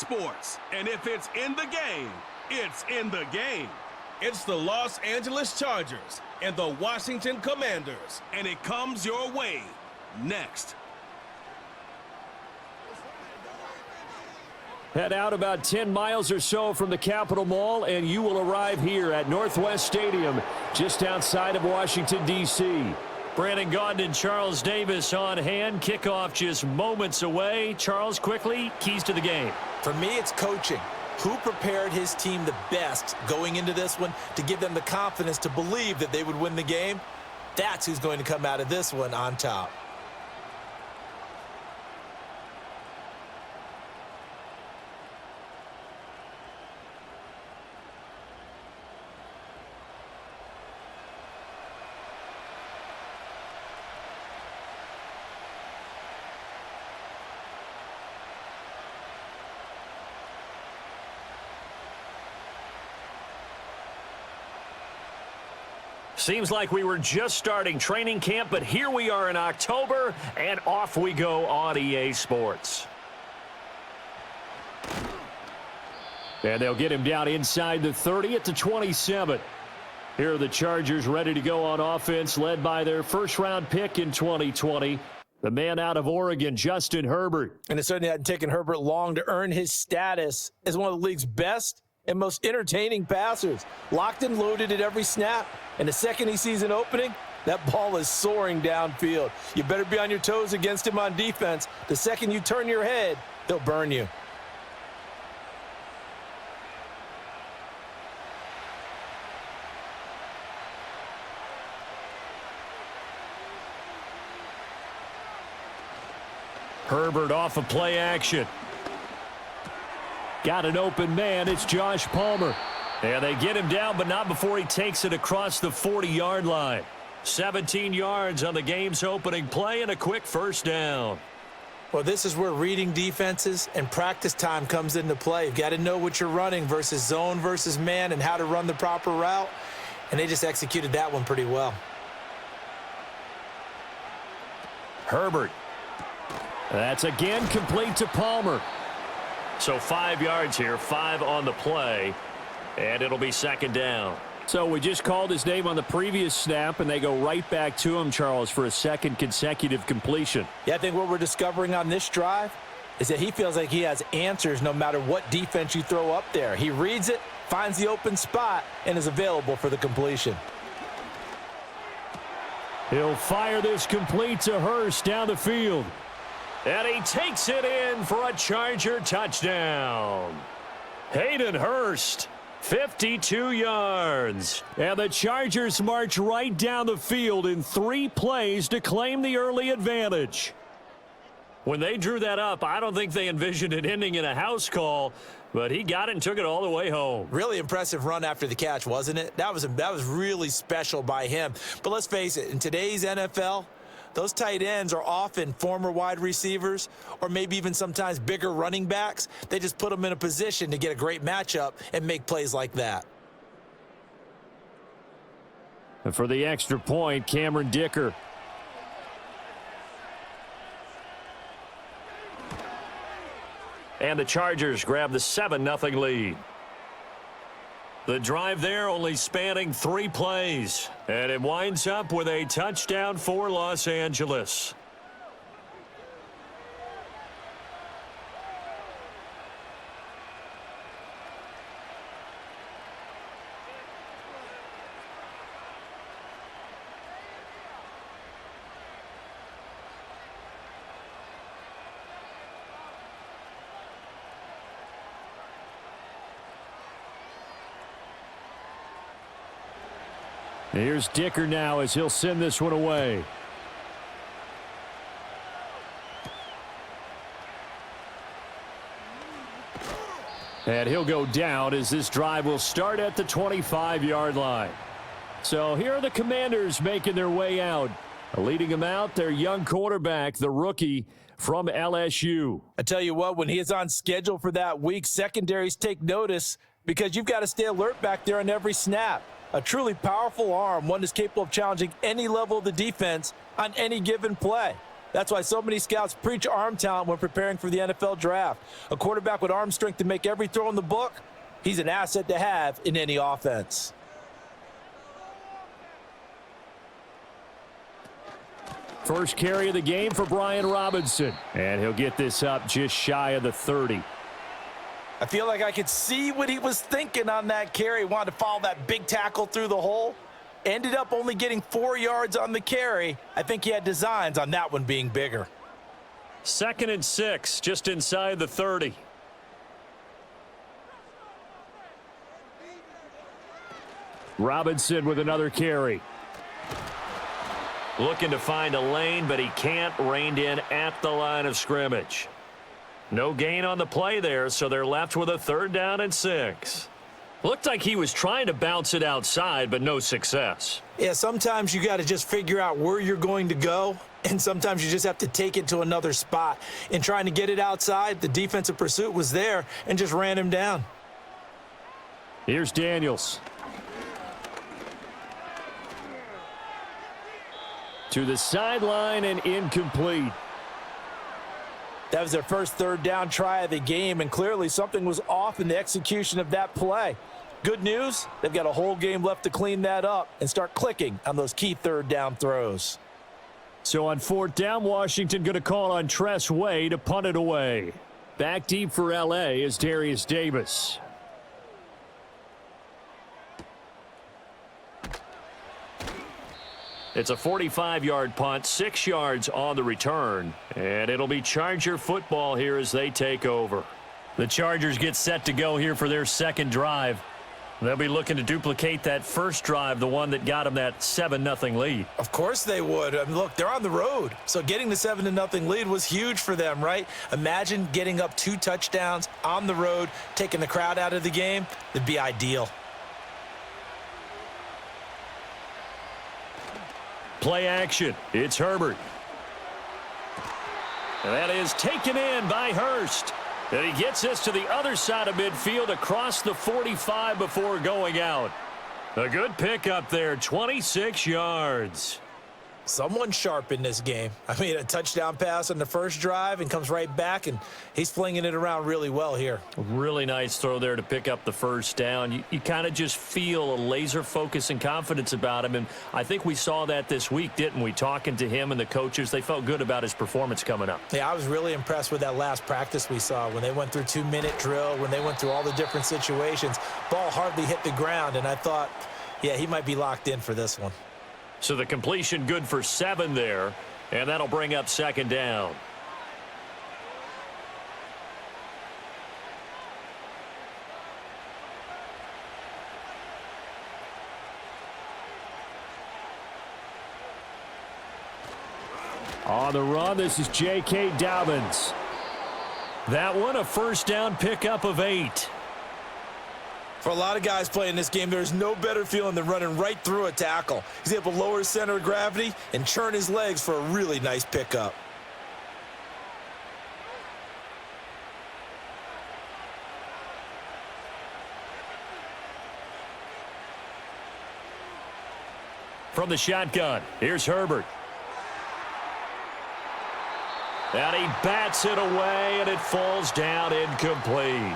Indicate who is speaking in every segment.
Speaker 1: sports. And if it's in the game, it's in the game. It's the Los Angeles Chargers and the Washington Commanders. And it comes your way next.
Speaker 2: Head out about 10 miles or so from the Capitol Mall, and you will arrive here at Northwest Stadium, just outside of Washington, D.C. Brandon Gaudin and Charles Davis on hand. Kickoff just moments away. Charles, quickly, keys to the game.
Speaker 3: For me, it's coaching. Who prepared his team the best going into this one to give them the confidence to believe that they would win the game? That's who's going to come out of this one on top.
Speaker 2: Seems like we were just starting training camp, but here we are in October, and off we go on EA Sports. And they'll get him down inside the 30 at the 27. Here are the Chargers ready to go on offense, led by their first-round pick in 2020, the man out of Oregon, Justin Herbert.
Speaker 3: And it certainly hadn't taken Herbert long to earn his status as one of the league's best and most entertaining passers. Locked and loaded at every snap. And the second he sees an opening, that ball is soaring downfield. You better be on your toes against him on defense. The second you turn your head, he'll burn you.
Speaker 2: Herbert off of play action. Got an open man. It's Josh Palmer. And they get him down, but not before he takes it across the 40-yard line. 17 yards on the game's opening play and a quick first down.
Speaker 3: Well, this is where reading defenses and practice time comes into play. You've got to know what you're running versus zone versus man and how to run the proper route. And they just executed that one pretty well.
Speaker 2: Herbert. That's again complete to Palmer. So 5 yards here, 5 on the play, and it'll be second down. So we just called his name on the previous snap, and they go right back to him, Charles, for a second consecutive completion.
Speaker 3: Yeah, I think what we're discovering on this drive is that he feels like he has answers no matter what defense you throw up there. He reads it, finds the open spot, and is available for the completion.
Speaker 2: He'll fire this complete to Hurst down the field. And he takes it in for a Charger touchdown. Hayden Hurst, 52 yards. And the Chargers march right down the field in 3 plays to claim the early advantage. When they drew that up, I don't think they envisioned it ending in a house call, but he got it and took it all the way home.
Speaker 3: Really impressive run after the catch, wasn't it? That was really special by him. But let's face it, in today's NFL, those tight ends are often former wide receivers or maybe even sometimes bigger running backs. They just put them in a position to get a great matchup and make plays like that.
Speaker 2: And for the extra point, Cameron Dicker. And the Chargers grab the 7-0 lead. The drive there only spanning 3 plays. And it winds up with a touchdown for Los Angeles. Here's Dicker now as he'll send this one away. And he'll go down as this drive will start at the 25-yard line. So here are the Commanders making their way out. Leading them out, their young quarterback, the rookie from LSU.
Speaker 3: I tell you what, when he is on schedule for that week, secondaries take notice because you've got to stay alert back there on every snap. A truly powerful arm, one that's capable of challenging any level of the defense on any given play. That's why so many scouts preach arm talent when preparing for the NFL draft. A quarterback with arm strength to make every throw in the book, he's an asset to have in any offense.
Speaker 2: First carry of the game for Brian Robinson, and he'll get this up just shy of the 30.
Speaker 3: I feel like I could see what he was thinking on that carry. Wanted to follow that big tackle through the hole. Ended up only getting 4 yards on the carry. I think he had designs on that one being bigger.
Speaker 2: 2nd and 6, just inside the 30. Robinson with another carry. Looking to find a lane, but he can't. Reined in at the line of scrimmage. No gain on the play there, so they're left with a 3rd down and 6. Looked like he was trying to bounce it outside, but no success.
Speaker 3: Yeah, sometimes you got to just figure out where you're going to go, and sometimes you just have to take it to another spot. In trying to get it outside, the defensive pursuit was there and just ran him down.
Speaker 2: Here's Daniels. To the sideline and incomplete.
Speaker 3: That was their first 3rd down try of the game, and clearly something was off in the execution of that play. Good news, they've got a whole game left to clean that up and start clicking on those key 3rd down throws.
Speaker 2: So on 4th down, Washington going to call on Tress Way to punt it away. Back deep for L.A. is Darius Davis. It's a 45-yard punt, 6 yards on the return, and it'll be Charger football here as they take over. The Chargers get set to go here for their 2nd drive. They'll be looking to duplicate that first drive, the one that got them that 7-0 lead.
Speaker 3: Of course they would. I mean, look, they're on the road, so getting the 7-0 lead was huge for them, right? Imagine getting up 2 touchdowns on the road, taking the crowd out of the game. It'd be ideal.
Speaker 2: Play action. It's Herbert. And that is taken in by Hurst. And he gets us to the other side of midfield across the 45 before going out. A good pickup there, 26 yards.
Speaker 3: Someone sharp in this game. I mean, a touchdown pass on the first drive and comes right back, and he's flinging it around really well here.
Speaker 2: Really nice throw there to pick up the first down. You kind of just feel a laser focus and confidence about him, and I think we saw that this week, didn't we? Talking to him and the coaches, they felt good about his performance coming up.
Speaker 3: Yeah, I was really impressed with that last practice we saw when they went through 2-minute drill, when they went through all the different situations. Ball hardly hit the ground, and I thought, yeah, he might be locked in for this one.
Speaker 2: So the completion good for 7 there, and that'll bring up 2nd down. On the run, this is J.K. Dobbins. That one a first down pickup of 8.
Speaker 3: For a lot of guys playing this game, there's no better feeling than running right through a tackle. He's able to lower his center of gravity and churn his legs for a really nice pickup.
Speaker 2: From the shotgun, here's Herbert. And he bats it away, and it falls down incomplete.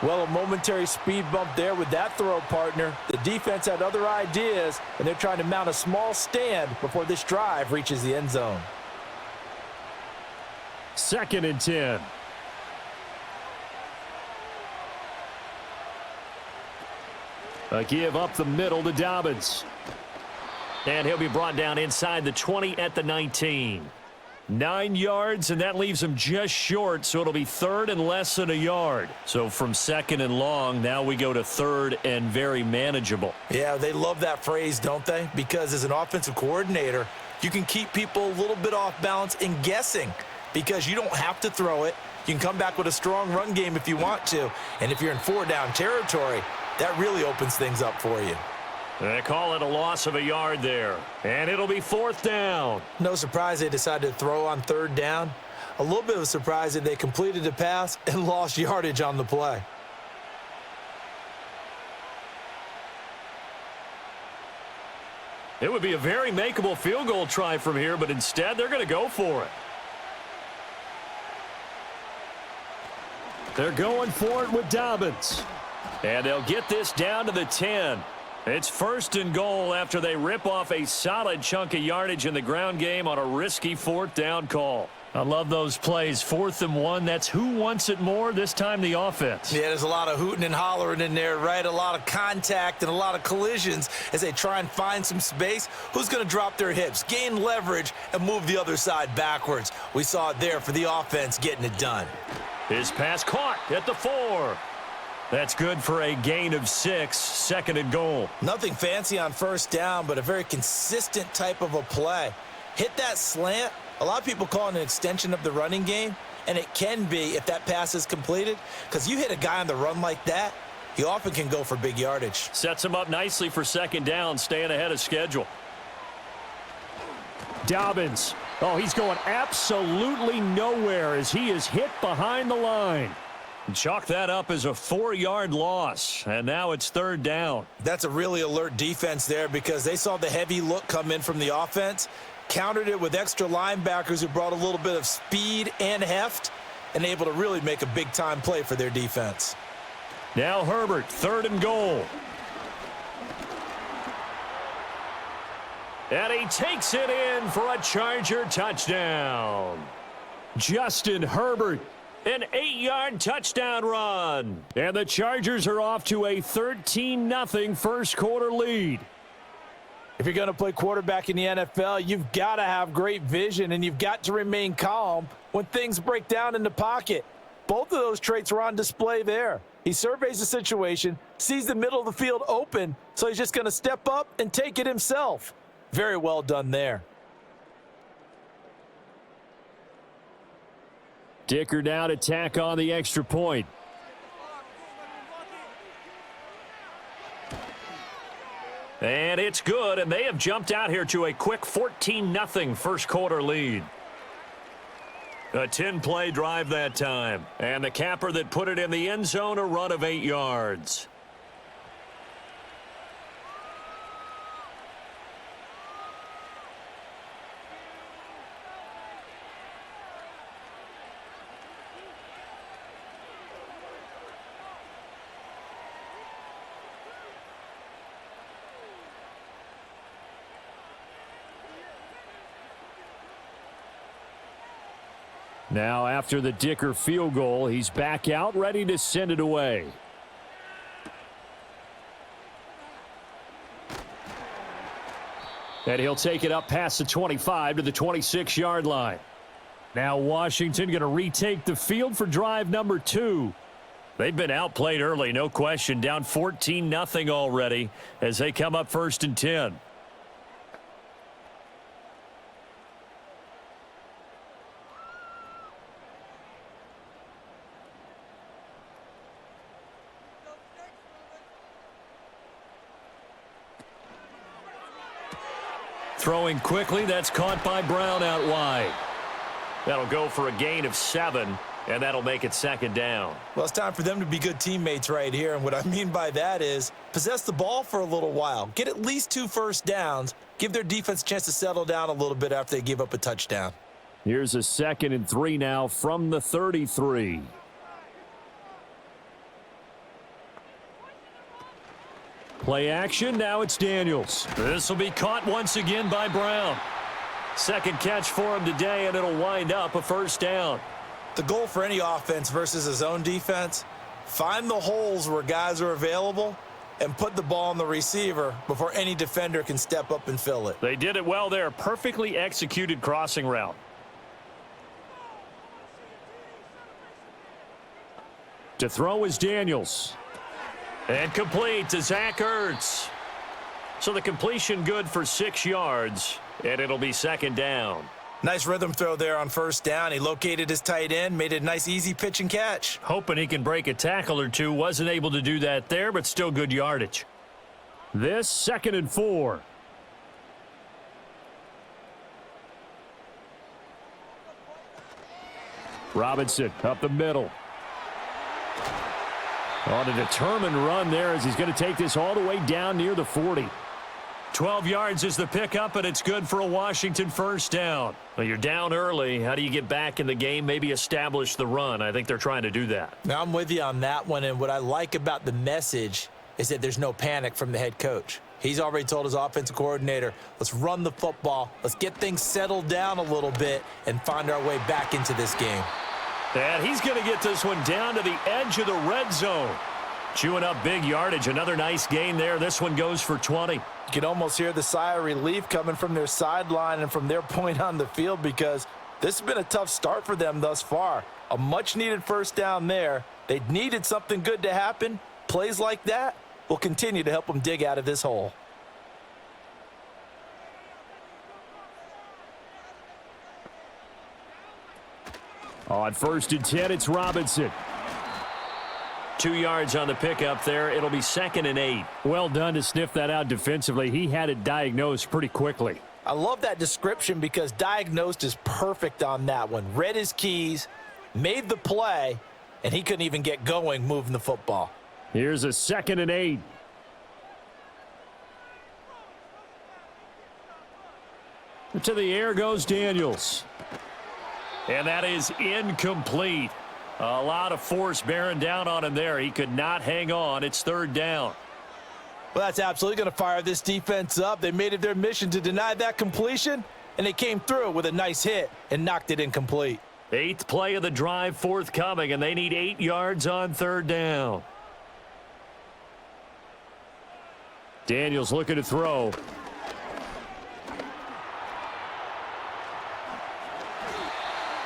Speaker 3: Well, a momentary speed bump there with that throw, partner. The defense had other ideas, and they're trying to mount a small stand before this drive reaches the end zone.
Speaker 2: 2nd and 10. A give up the middle to Dobbins. And he'll be brought down inside the 20 at the 19. 9 yards, and that leaves him just short, so it'll be 3rd and less than a yard. So from 2nd and long, now we go to 3rd and very manageable.
Speaker 3: Yeah, they love that phrase, don't they? Because as an offensive coordinator, you can keep people a little bit off balance and guessing because you don't have to throw it. You can come back with a strong run game if you want to. And if you're in 4-down territory, that really opens things up for you.
Speaker 2: They call it a loss of a yard there. And it'll be 4th down.
Speaker 3: No surprise they decided to throw on 3rd down. A little bit of a surprise that they completed the pass and lost yardage on the play.
Speaker 2: It would be a very makeable field goal try from here, but instead they're going to go for it. They're going for it with Dobbins. And they'll get this down to the 10. It's 1st and goal after they rip off a solid chunk of yardage in the ground game on a risky 4th down call. I love those plays. 4th and 1. That's who wants it more, this time the offense.
Speaker 3: Yeah, there's a lot of hooting and hollering in there, right? A lot of contact and a lot of collisions as they try and find some space. Who's going to drop their hips, gain leverage, and move the other side backwards? We saw it there for the offense getting it done.
Speaker 2: His pass caught at the 4. That's good for a gain of 6, 2nd and goal.
Speaker 3: Nothing fancy on 1st down, but a very consistent type of a play. Hit that slant. A lot of people call it an extension of the running game, and it can be if that pass is completed, because you hit a guy on the run like that, he often can go for big yardage.
Speaker 2: Sets him up nicely for 2nd down, staying ahead of schedule. Dobbins. Oh, he's going absolutely nowhere as he is hit behind the line. Chalk that up as a 4-yard loss, and now it's 3rd down.
Speaker 3: That's a really alert defense there because they saw the heavy look come in from the offense, countered it with extra linebackers who brought a little bit of speed and heft, and able to really make a big-time play for their defense.
Speaker 2: Now Herbert, 3rd and goal. And he takes it in for a Charger touchdown. Justin Herbert, an 8-yard touchdown run. And the Chargers are off to a 13-0 first quarter lead.
Speaker 3: If you're going to play quarterback in the NFL, you've got to have great vision, and you've got to remain calm when things break down in the pocket. Both of those traits are on display there. He surveys the situation, sees the middle of the field open, so he's just going to step up and take it himself. Very well done there.
Speaker 2: Dicker now to tack on the extra point. And it's good, and they have jumped out here to a quick 14-0 first quarter lead. A 10-play drive that time. And the capper that put it in the end zone, a run of 8 yards. Now, after the Dicker field goal, he's back out, ready to send it away. And he'll take it up past the 25 to the 26-yard line. Now Washington going to retake the field for drive number 2. They've been outplayed early, no question. Down 14-0 already as they come up 1st and 10. Throwing quickly, that's caught by Brown out wide. That'll go for a gain of 7, and that'll make it 2nd down.
Speaker 3: Well, it's time for them to be good teammates right here, and what I mean by that is possess the ball for a little while, get at least 2 first downs, give their defense a chance to settle down a little bit after they give up a touchdown.
Speaker 2: Here's a 2nd and 3 now from the 33. Play action, now it's Daniels. This will be caught once again by Brown. 2nd catch for him today, and it'll wind up a 1st down.
Speaker 3: The goal for any offense versus a zone defense, find the holes where guys are available and put the ball on the receiver before any defender can step up and fill it.
Speaker 2: They did it well there. Perfectly executed crossing route. To throw is Daniels. And complete to Zach Ertz. So the completion good for 6 yards, and it'll be 2nd down.
Speaker 3: Nice rhythm throw there on 1st down. He located his tight end, made it a nice easy pitch and catch.
Speaker 2: Hoping he can break a tackle or two. Wasn't able to do that there, but still good yardage. This 2nd and 4. Robinson up the middle. On a determined run there as he's going to take this all the way down near the 40. 12 yards is the pickup, and it's good for a Washington first down. Well, you're down early. How do you get back in the game, maybe establish the run? I think they're trying to do that.
Speaker 3: Now, I'm with you on that one, and what I like about the message is that there's no panic from the head coach. He's already told his offensive coordinator, let's run the football, let's get things settled down a little bit and find our way back into this game.
Speaker 2: And he's going to get this one down to the edge of the red zone. Chewing up big yardage. Another nice gain there. This one goes for 20.
Speaker 3: You can almost hear the sigh of relief coming from their sideline and from their point on the field, because this has been a tough start for them thus far. A much-needed first down there. They needed something good to happen. Plays like that will continue to help them dig out of this hole.
Speaker 2: On 1st and 10, it's Robinson. 2 yards on the pickup there. It'll be 2nd and 8.
Speaker 4: Well done to sniff that out defensively. He had it diagnosed pretty quickly.
Speaker 3: I love that description because diagnosed is perfect on that one. Read his keys, made the play, and he couldn't even get going moving the football.
Speaker 4: Here's a 2nd and 8. To the air goes Daniels.
Speaker 2: And that is incomplete. A lot of force bearing down on him there. He could not hang on. It's 3rd down.
Speaker 3: Well, that's absolutely going to fire this defense up. They made it their mission to deny that completion, and they came through with a nice hit and knocked it incomplete.
Speaker 2: 8th play of the drive forthcoming, and they need 8 yards on 3rd down.
Speaker 4: Daniels looking to throw.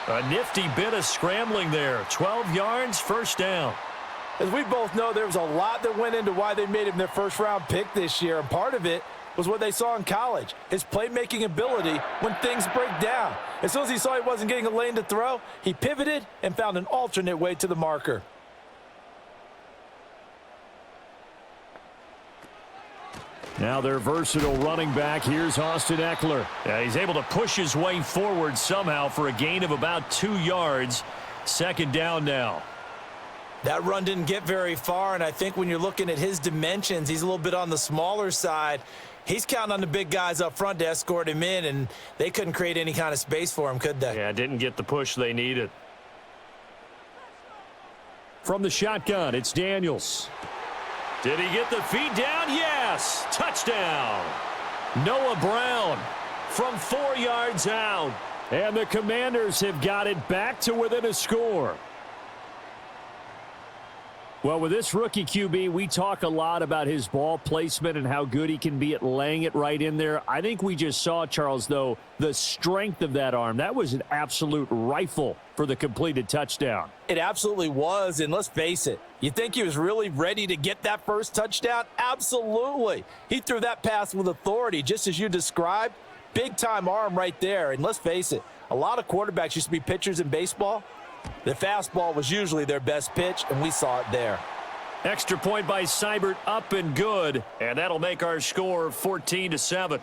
Speaker 2: A nifty bit of scrambling there. 12 yards, first down.
Speaker 3: As we both know, there was a lot that went into why they made him their first-round pick this year, and part of it was what they saw in college, his playmaking ability when things break down. As soon as he saw he wasn't getting a lane to throw, he pivoted and found an alternate way to the marker.
Speaker 4: Now their versatile running back. Here's Austin Eckler.
Speaker 2: Yeah, he's able to push his way forward somehow for a gain of about 2 yards. 2nd down now.
Speaker 3: That run didn't get very far, and I think when you're looking at his dimensions, he's a little bit on the smaller side. He's counting on the big guys up front to escort him in, and they couldn't create any kind of space for him, could they?
Speaker 2: Yeah, didn't get the push they needed.
Speaker 4: From the shotgun, it's Daniels.
Speaker 2: Did he get the feet down? Yes! Touchdown! Noah Brown from 4 yards out.
Speaker 4: And the Commanders have got it back to within a score. Well, with this rookie QB, we talk a lot about his ball placement and how good he can be at laying it right in there. I think we just saw, Charles, though, the strength of that arm. That was an absolute rifle for the completed touchdown.
Speaker 3: It absolutely was, and let's face it, you think he was really ready to get that first touchdown? Absolutely. He threw that pass with authority, just as you described. Big-time arm right there, and let's face it, a lot of quarterbacks used to be pitchers in baseball. The fastball was usually their best pitch, and we saw it there.
Speaker 2: Extra point by Seibert, up and good, and that'll make our score 14-7.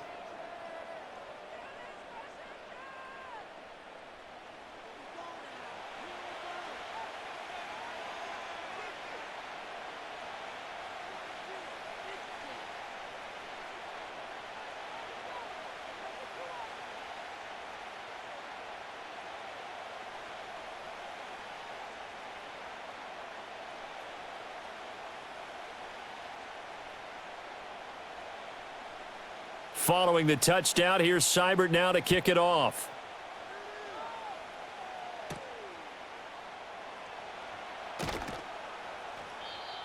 Speaker 2: Following the touchdown, here's Seibert now to kick it off.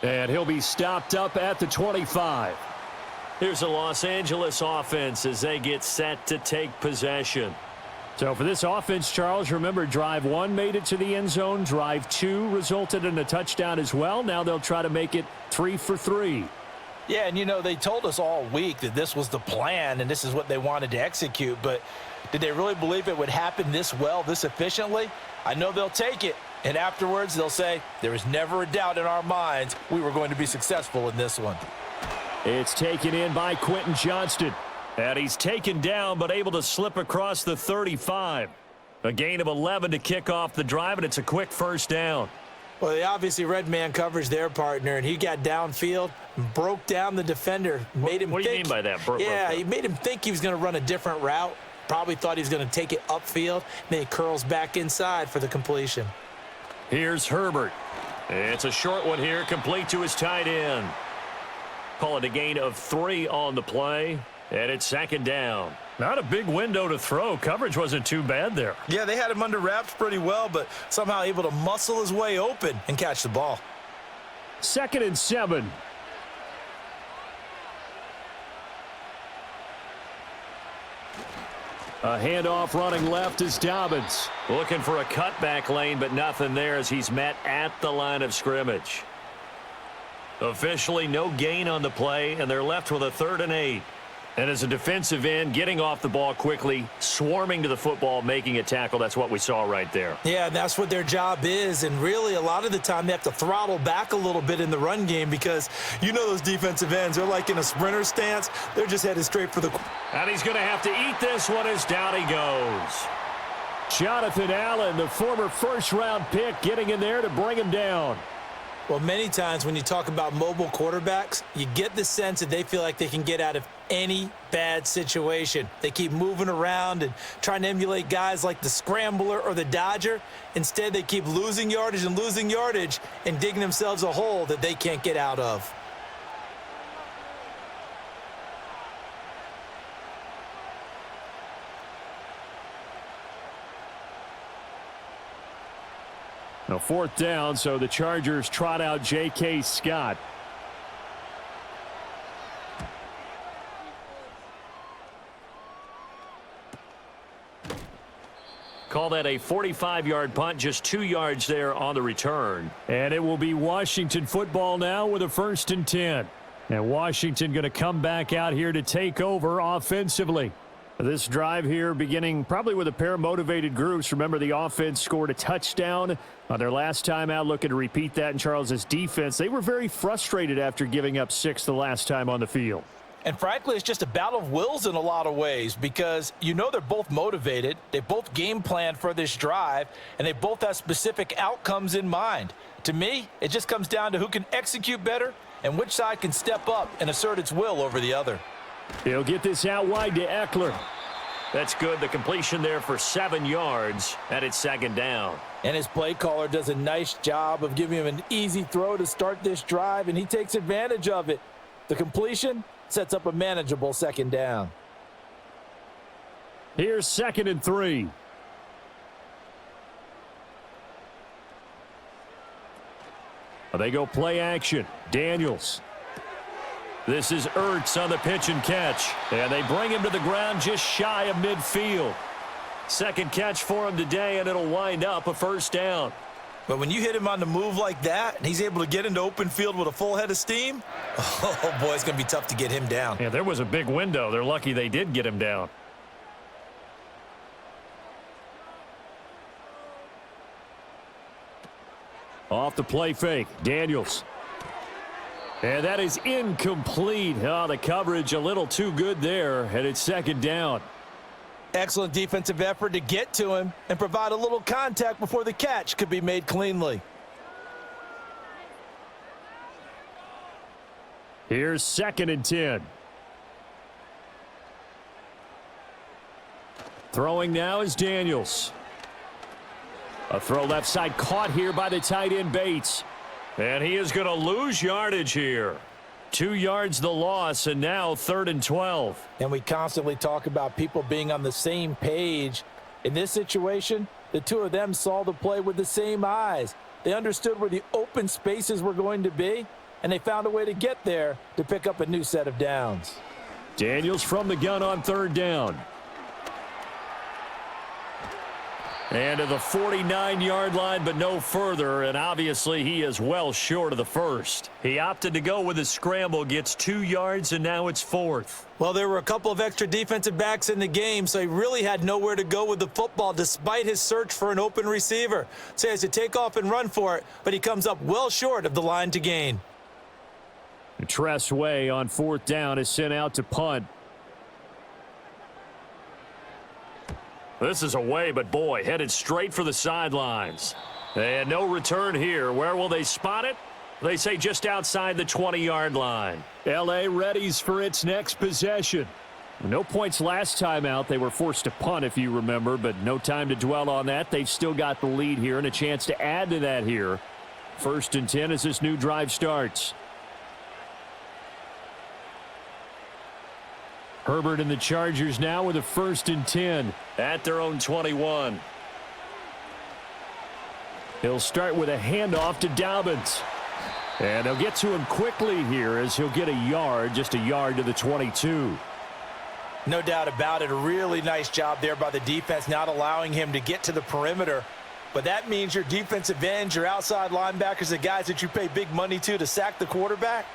Speaker 4: And he'll be stopped up at the 25.
Speaker 2: Here's the Los Angeles offense as they get set to take possession.
Speaker 4: So for this offense, Charles, remember, drive 1 made it to the end zone. Drive 2 resulted in a touchdown as well. Now they'll try to make it 3 for 3.
Speaker 3: Yeah, and you know, they told us all week that this was the plan and this is what they wanted to execute, but did they really believe it would happen this well, this efficiently? I know they'll take it, and afterwards they'll say, there was never a doubt in our minds we were going to be successful in this one.
Speaker 4: It's taken in by Quentin Johnston.
Speaker 2: And he's taken down but able to slip across the 35. A gain of 11 to kick off the drive, and it's a quick first down.
Speaker 3: Well, they obviously read man coverage their partner, and he got downfield and broke down the defender. Made him
Speaker 2: what do you
Speaker 3: think,
Speaker 2: mean by that?
Speaker 3: Yeah, he made him think he was going to run a different route. Probably thought he was going to take it upfield. Then he curls back inside for the completion.
Speaker 2: Here's Herbert. It's a short one here, complete to his tight end. Call it a gain of 3 on the play, and it's 2nd down. Not a big window to throw. Coverage wasn't too bad there.
Speaker 3: Yeah, they had him under wraps pretty well, but somehow able to muscle his way open and catch the ball.
Speaker 4: 2nd and 7. A handoff running left is Dobbins.
Speaker 2: Looking for a cutback lane, but nothing there as he's met at the line of scrimmage. Officially no gain on the play, and they're left with a 3rd and 8. And as a defensive end, getting off the ball quickly, swarming to the football, making a tackle, that's what we saw right there.
Speaker 3: Yeah, and that's what their job is. And really, a lot of the time, they have to throttle back a little bit in the run game because you know those defensive ends, they're like in a sprinter stance. They're just headed straight for the...
Speaker 2: And he's going to have to eat this one as down he goes.
Speaker 4: Jonathan Allen, the former first-round pick, getting in there to bring him down.
Speaker 3: Well, many times when you talk about mobile quarterbacks, you get the sense that they feel like they can get out of any bad situation. They keep moving around and trying to emulate guys like the Scrambler or the Dodger. Instead, they keep losing yardage and digging themselves a hole that they can't get out of.
Speaker 4: Now 4th down, so the Chargers trot out J.K. Scott.
Speaker 2: Call that a 45-yard punt, just 2 yards there on the return.
Speaker 4: And it will be Washington football now with a 1st and 10. And Washington going to come back out here to take over offensively. This drive here beginning probably with a pair of motivated groups. Remember, the offense scored a touchdown on their last time out. Looking to repeat that in Charles's defense. They were very frustrated after giving up 6 the last time on the field.
Speaker 3: And frankly, it's just a battle of wills in a lot of ways because you know they're both motivated. They both game planned for this drive, and they both have specific outcomes in mind. To me, it just comes down to who can execute better and which side can step up and assert its will over the other.
Speaker 4: He'll get this out wide to Eckler.
Speaker 2: That's good. The completion there for 7 yards, and it's 2nd down.
Speaker 3: And his play caller does a nice job of giving him an easy throw to start this drive, and he takes advantage of it. The completion sets up a manageable 2nd down.
Speaker 4: Here's 2nd and 3. They go play action. Daniels. This is Ertz on the pitch and catch. And they bring him to the ground just shy of midfield. 2nd catch for him today, and it'll wind up a 1st down.
Speaker 3: But when you hit him on the move like that, and he's able to get into open field with a full head of steam, oh boy, it's going to be tough to get him down.
Speaker 2: Yeah, there was a big window. They're lucky they did get him down.
Speaker 4: Off the play fake, Daniels. And that is incomplete. Oh, the coverage a little too good there, and it's 2nd down.
Speaker 3: Excellent defensive effort to get to him and provide a little contact before the catch could be made cleanly.
Speaker 4: Here's 2nd and 10. Throwing now is Daniels. A throw left side caught here by the tight end Bates.
Speaker 2: And he is going to lose yardage here. 2 yards the loss, and now 3rd and 12.
Speaker 3: And we constantly talk about people being on the same page. In this situation, the two of them saw the play with the same eyes. They understood where the open spaces were going to be, and they found a way to get there to pick up a new set of downs.
Speaker 4: Daniels from the gun on 3rd down. And to the 49-yard line, but no further, and obviously he is well short of the 1st.
Speaker 2: He opted to go with a scramble, gets 2 yards, and now it's 4th.
Speaker 3: Well, there were a couple of extra defensive backs in the game, so he really had nowhere to go with the football despite his search for an open receiver. So he has to take off and run for it, but he comes up well short of the line to gain.
Speaker 4: Tress Way on 4th down is sent out to punt.
Speaker 2: This is away, but boy, headed straight for the sidelines. And no return here. Where will they spot it? They say just outside the 20-yard line.
Speaker 4: L.A. readies for its next possession. No points last time out. They were forced to punt, if you remember, but no time to dwell on that. They've still got the lead here and a chance to add to that here. 1st and 10 as this new drive starts. Herbert and the Chargers now with a 1st and 10.
Speaker 2: At their own 21.
Speaker 4: He'll start with a handoff to Dobbins. And they'll get to him quickly here as he'll get a yard, just a yard to the 22.
Speaker 3: No doubt about it. A really nice job there by the defense, not allowing him to get to the perimeter. But that means your defensive ends, your outside linebackers, the guys that you pay big money to sack the quarterback,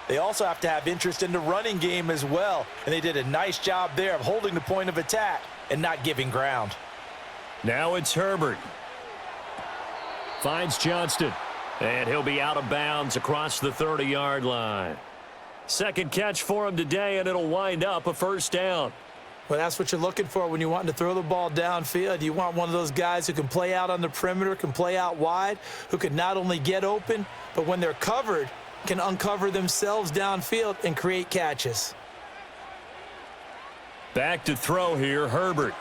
Speaker 3: they also have to have interest in the running game as well. And they did a nice job there of holding the point of attack and not giving ground.
Speaker 2: Now it's Herbert.
Speaker 4: Finds Johnston.
Speaker 2: And he'll be out of bounds across the 30-yard line. Second catch for him today, and it'll wind up a 1st down.
Speaker 3: Well, that's what you're looking for when you want to throw the ball downfield. You want one of those guys who can play out on the perimeter, can play out wide, who can not only get open, but when they're covered, can uncover themselves downfield and create catches.
Speaker 2: Back to throw here, Herbert.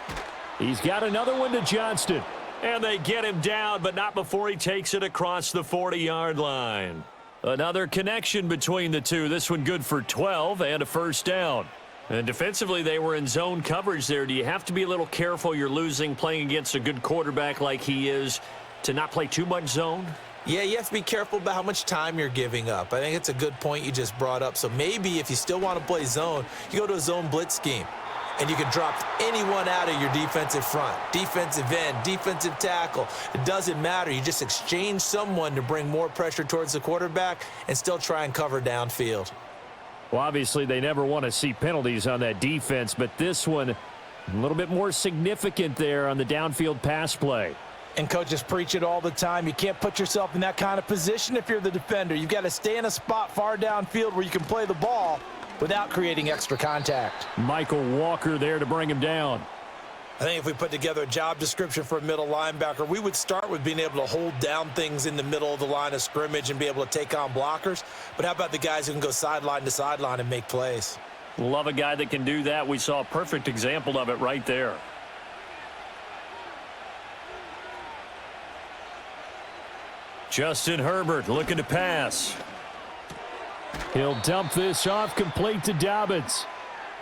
Speaker 4: He's got another one to Johnston.
Speaker 2: And they get him down, but not before he takes it across the 40-yard line. Another connection between the two. This one good for 12 and a 1st down. And defensively, they were in zone coverage there. Do you have to be a little careful you're losing playing against a good quarterback like he is to not play too much zone?
Speaker 3: Yeah, you have to be careful about how much time you're giving up. I think it's a good point you just brought up. So maybe if you still want to play zone, you go to a zone blitz scheme. And you can drop anyone out of your defensive front, defensive end, defensive tackle. It doesn't matter. You just exchange someone to bring more pressure towards the quarterback and still try and cover downfield.
Speaker 4: Well, obviously, they never want to see penalties on that defense, but this one a little bit more significant there on the downfield pass play.
Speaker 3: And coaches preach it all the time. You can't put yourself in that kind of position if you're the defender. You've got to stay in a spot far downfield where you can play the ball without creating extra contact.
Speaker 4: Michael Walker there to bring him down.
Speaker 3: I think if we put together a job description for a middle linebacker, we would start with being able to hold down things in the middle of the line of scrimmage and be able to take on blockers. But how about the guys who can go sideline to sideline and make plays?
Speaker 2: Love a guy that can do that. We saw a perfect example of it right there. Justin Herbert looking to pass.
Speaker 4: He'll dump this off complete to Dobbins.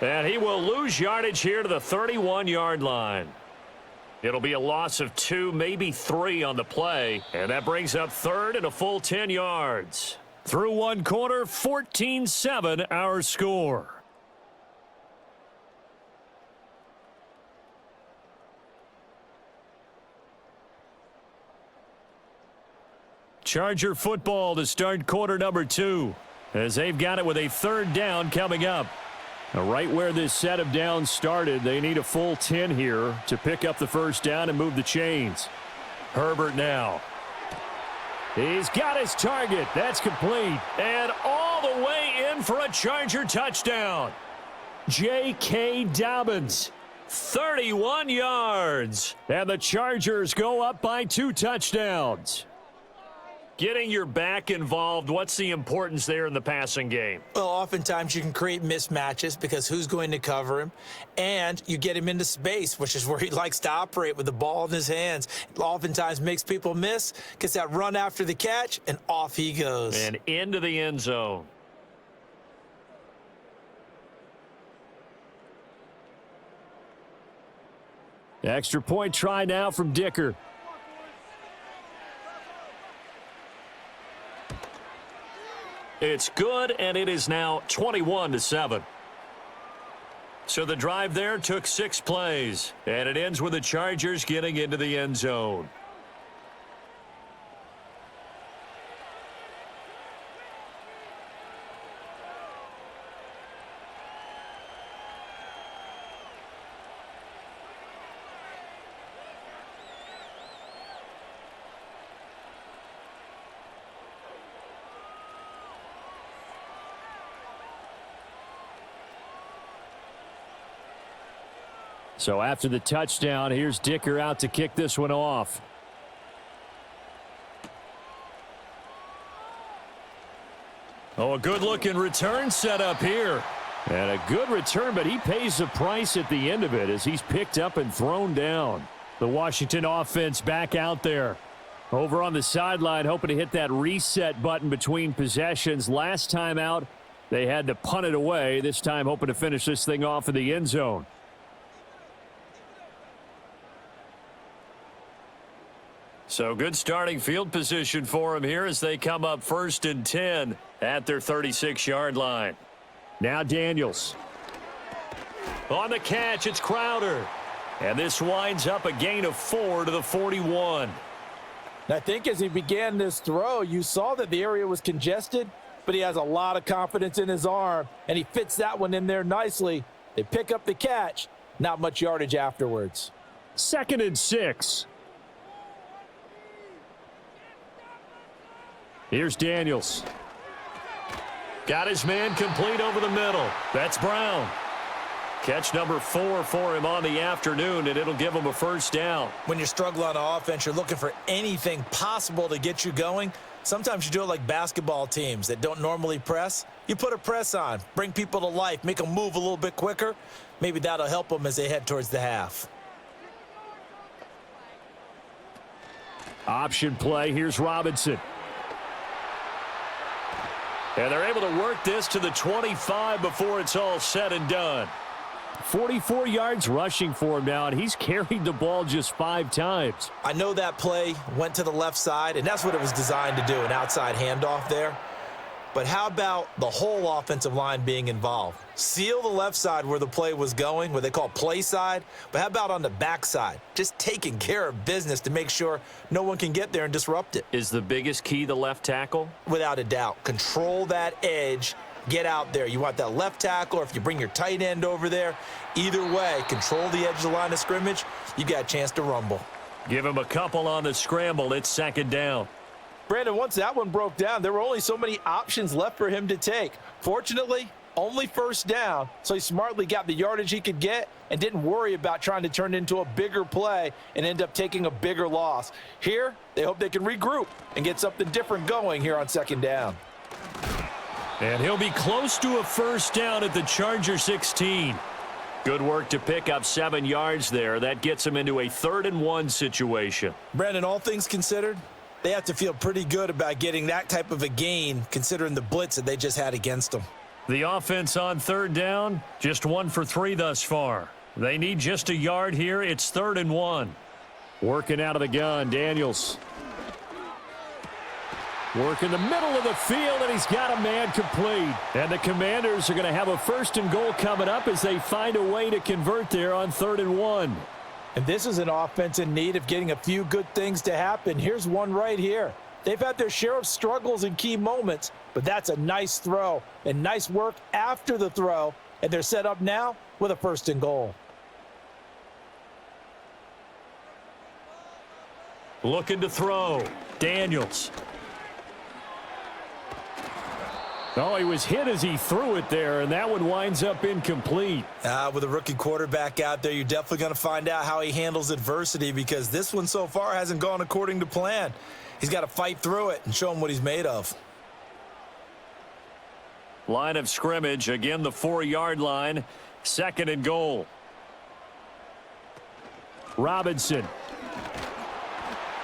Speaker 2: And he will lose yardage here to the 31-yard line. It'll be a loss of 2, maybe 3 on the play. And that brings up 3rd and a full 10 yards. Through one quarter, 14-7 our score. Charger football to start quarter number 2. As they've got it with a 3rd down coming up.
Speaker 4: Now, right where this set of downs started, they need a full 10 here to pick up the 1st down and move the chains.
Speaker 2: Herbert now.
Speaker 4: He's got his target. That's complete.
Speaker 2: And all the way in for a Charger touchdown.
Speaker 4: J.K. Dobbins.
Speaker 2: 31 yards.
Speaker 4: And the Chargers go up by 2 touchdowns.
Speaker 2: Getting your back involved, what's the importance there in the passing game?
Speaker 3: Well, oftentimes you can create mismatches because who's going to cover him? And you get him into space, which is where he likes to operate with the ball in his hands. It oftentimes makes people miss, gets that run after the catch, and off he goes.
Speaker 2: And into the end zone.
Speaker 4: Extra point try now from Dicker.
Speaker 2: It's good, and it is now 21-7. So the drive there took 6 plays, and it ends with the Chargers getting into the end zone.
Speaker 4: So after the touchdown, here's Dicker out to kick this one off.
Speaker 2: Oh, a good-looking return set up here.
Speaker 4: And a good return, but he pays the price at the end of it as he's picked up and thrown down. The Washington offense back out there. Over on the sideline, hoping to hit that reset button between possessions. Last time out, they had to punt it away. This time, hoping to finish this thing off in the end zone.
Speaker 2: So good starting field position for him here as they come up 1st and 10 at their 36-yard line.
Speaker 4: Now Daniels.
Speaker 2: On the catch, it's Crowder. And this winds up a gain of 4 to the 41.
Speaker 3: I think as he began this throw, you saw that the area was congested, but he has a lot of confidence in his arm, and he fits that one in there nicely. They pick up the catch, not much yardage afterwards.
Speaker 4: 2nd and 6. Here's Daniels.
Speaker 2: Got his man complete over the middle. That's Brown. Catch number 4 for him on the afternoon, and it'll give him a first down.
Speaker 3: When you're struggling on offense, you're looking for anything possible to get you going. Sometimes you do it like basketball teams that don't normally press. You put a press on, bring people to life, make them move a little bit quicker. Maybe that'll help them as they head towards the half.
Speaker 4: Option play. Here's Robinson.
Speaker 2: And they're able to work this to the 25 before it's all said and done.
Speaker 4: 44 yards rushing for him now, and he's carried the ball just 5 times.
Speaker 3: I know that play went to the left side, and that's what it was designed to do, an outside handoff there. But how about the whole offensive line being involved? Seal the left side where the play was going, what they call play side, but how about on the back side? Just taking care of business to make sure no one can get there and disrupt it.
Speaker 2: Is the biggest key the left tackle?
Speaker 3: Without a doubt. Control that edge. Get out there. You want that left tackle, or if you bring your tight end over there, either way, control the edge of the line of scrimmage, you got a chance to rumble.
Speaker 2: Give him a couple on the scramble. It's 2nd down.
Speaker 3: Brandon, once that one broke down, there were only so many options left for him to take. Fortunately, only first down, so he smartly got the yardage he could get and didn't worry about trying to turn it into a bigger play and end up taking a bigger loss. Here, they hope they can regroup and get something different going here on 2nd down.
Speaker 2: And he'll be close to a first down at the Charger 16. Good work to pick up 7 yards there. That gets him into a 3rd and 1 situation.
Speaker 3: Brandon, all things considered, they have to feel pretty good about getting that type of a gain considering the blitz that they just had against them.
Speaker 2: The offense on 3rd down, just 1 for 3 thus far. They need just a yard here. It's 3rd and 1.
Speaker 4: Working out of the gun, Daniels. Work in the middle of the field, and he's got a man complete. And the Commanders are going to have a 1st and goal coming up as they find a way to convert there on 3rd and 1.
Speaker 3: And this is an offense in need of getting a few good things to happen. Here's one right here. They've had their share of struggles in key moments, but that's a nice throw and nice work after the throw, and they're set up now with a 1st and goal.
Speaker 2: Looking to throw. Daniels.
Speaker 4: Oh, he was hit as he threw it there, and that one winds up incomplete.
Speaker 3: With a rookie quarterback out there, you're definitely going to find out how he handles adversity because this one so far hasn't gone according to plan. He's got to fight through it and show him what he's made of.
Speaker 2: Line of scrimmage, again the 4-yard line, 2nd and goal.
Speaker 4: Robinson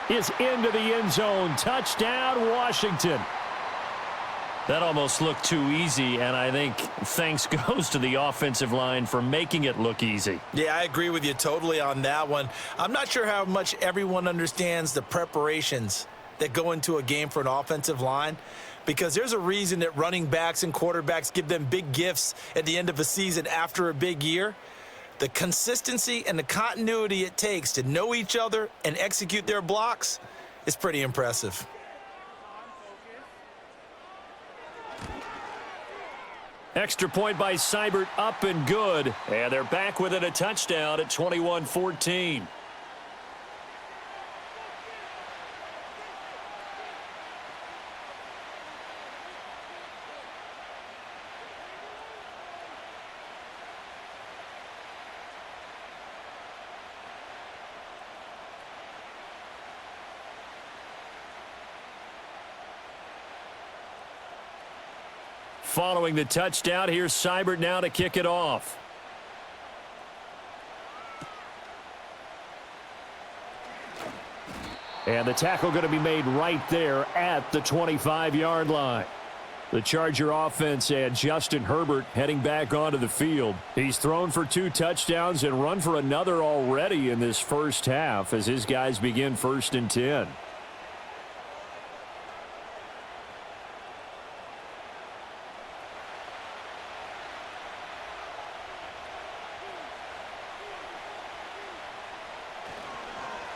Speaker 4: is into the end zone. Touchdown, Washington.
Speaker 2: That almost looked too easy, and I think thanks goes to the offensive line for making it look easy.
Speaker 3: Yeah, I agree with you totally on that one. I'm not sure how much everyone understands the preparations that go into a game for an offensive line, because there's a reason that running backs and quarterbacks give them big gifts at the end of a season after a big year. The consistency and the continuity it takes to know each other and execute their blocks is pretty impressive.
Speaker 2: Extra point by Seibert, up and good. And they're back within a touchdown at 21-14. Following the touchdown, here's Seibert now to kick it off. And the tackle going to be made right there at the 25-yard line. The Charger offense and Justin Herbert heading back onto the field. He's thrown for 2 touchdowns and run for another already in this first half as his guys begin 1st and 10.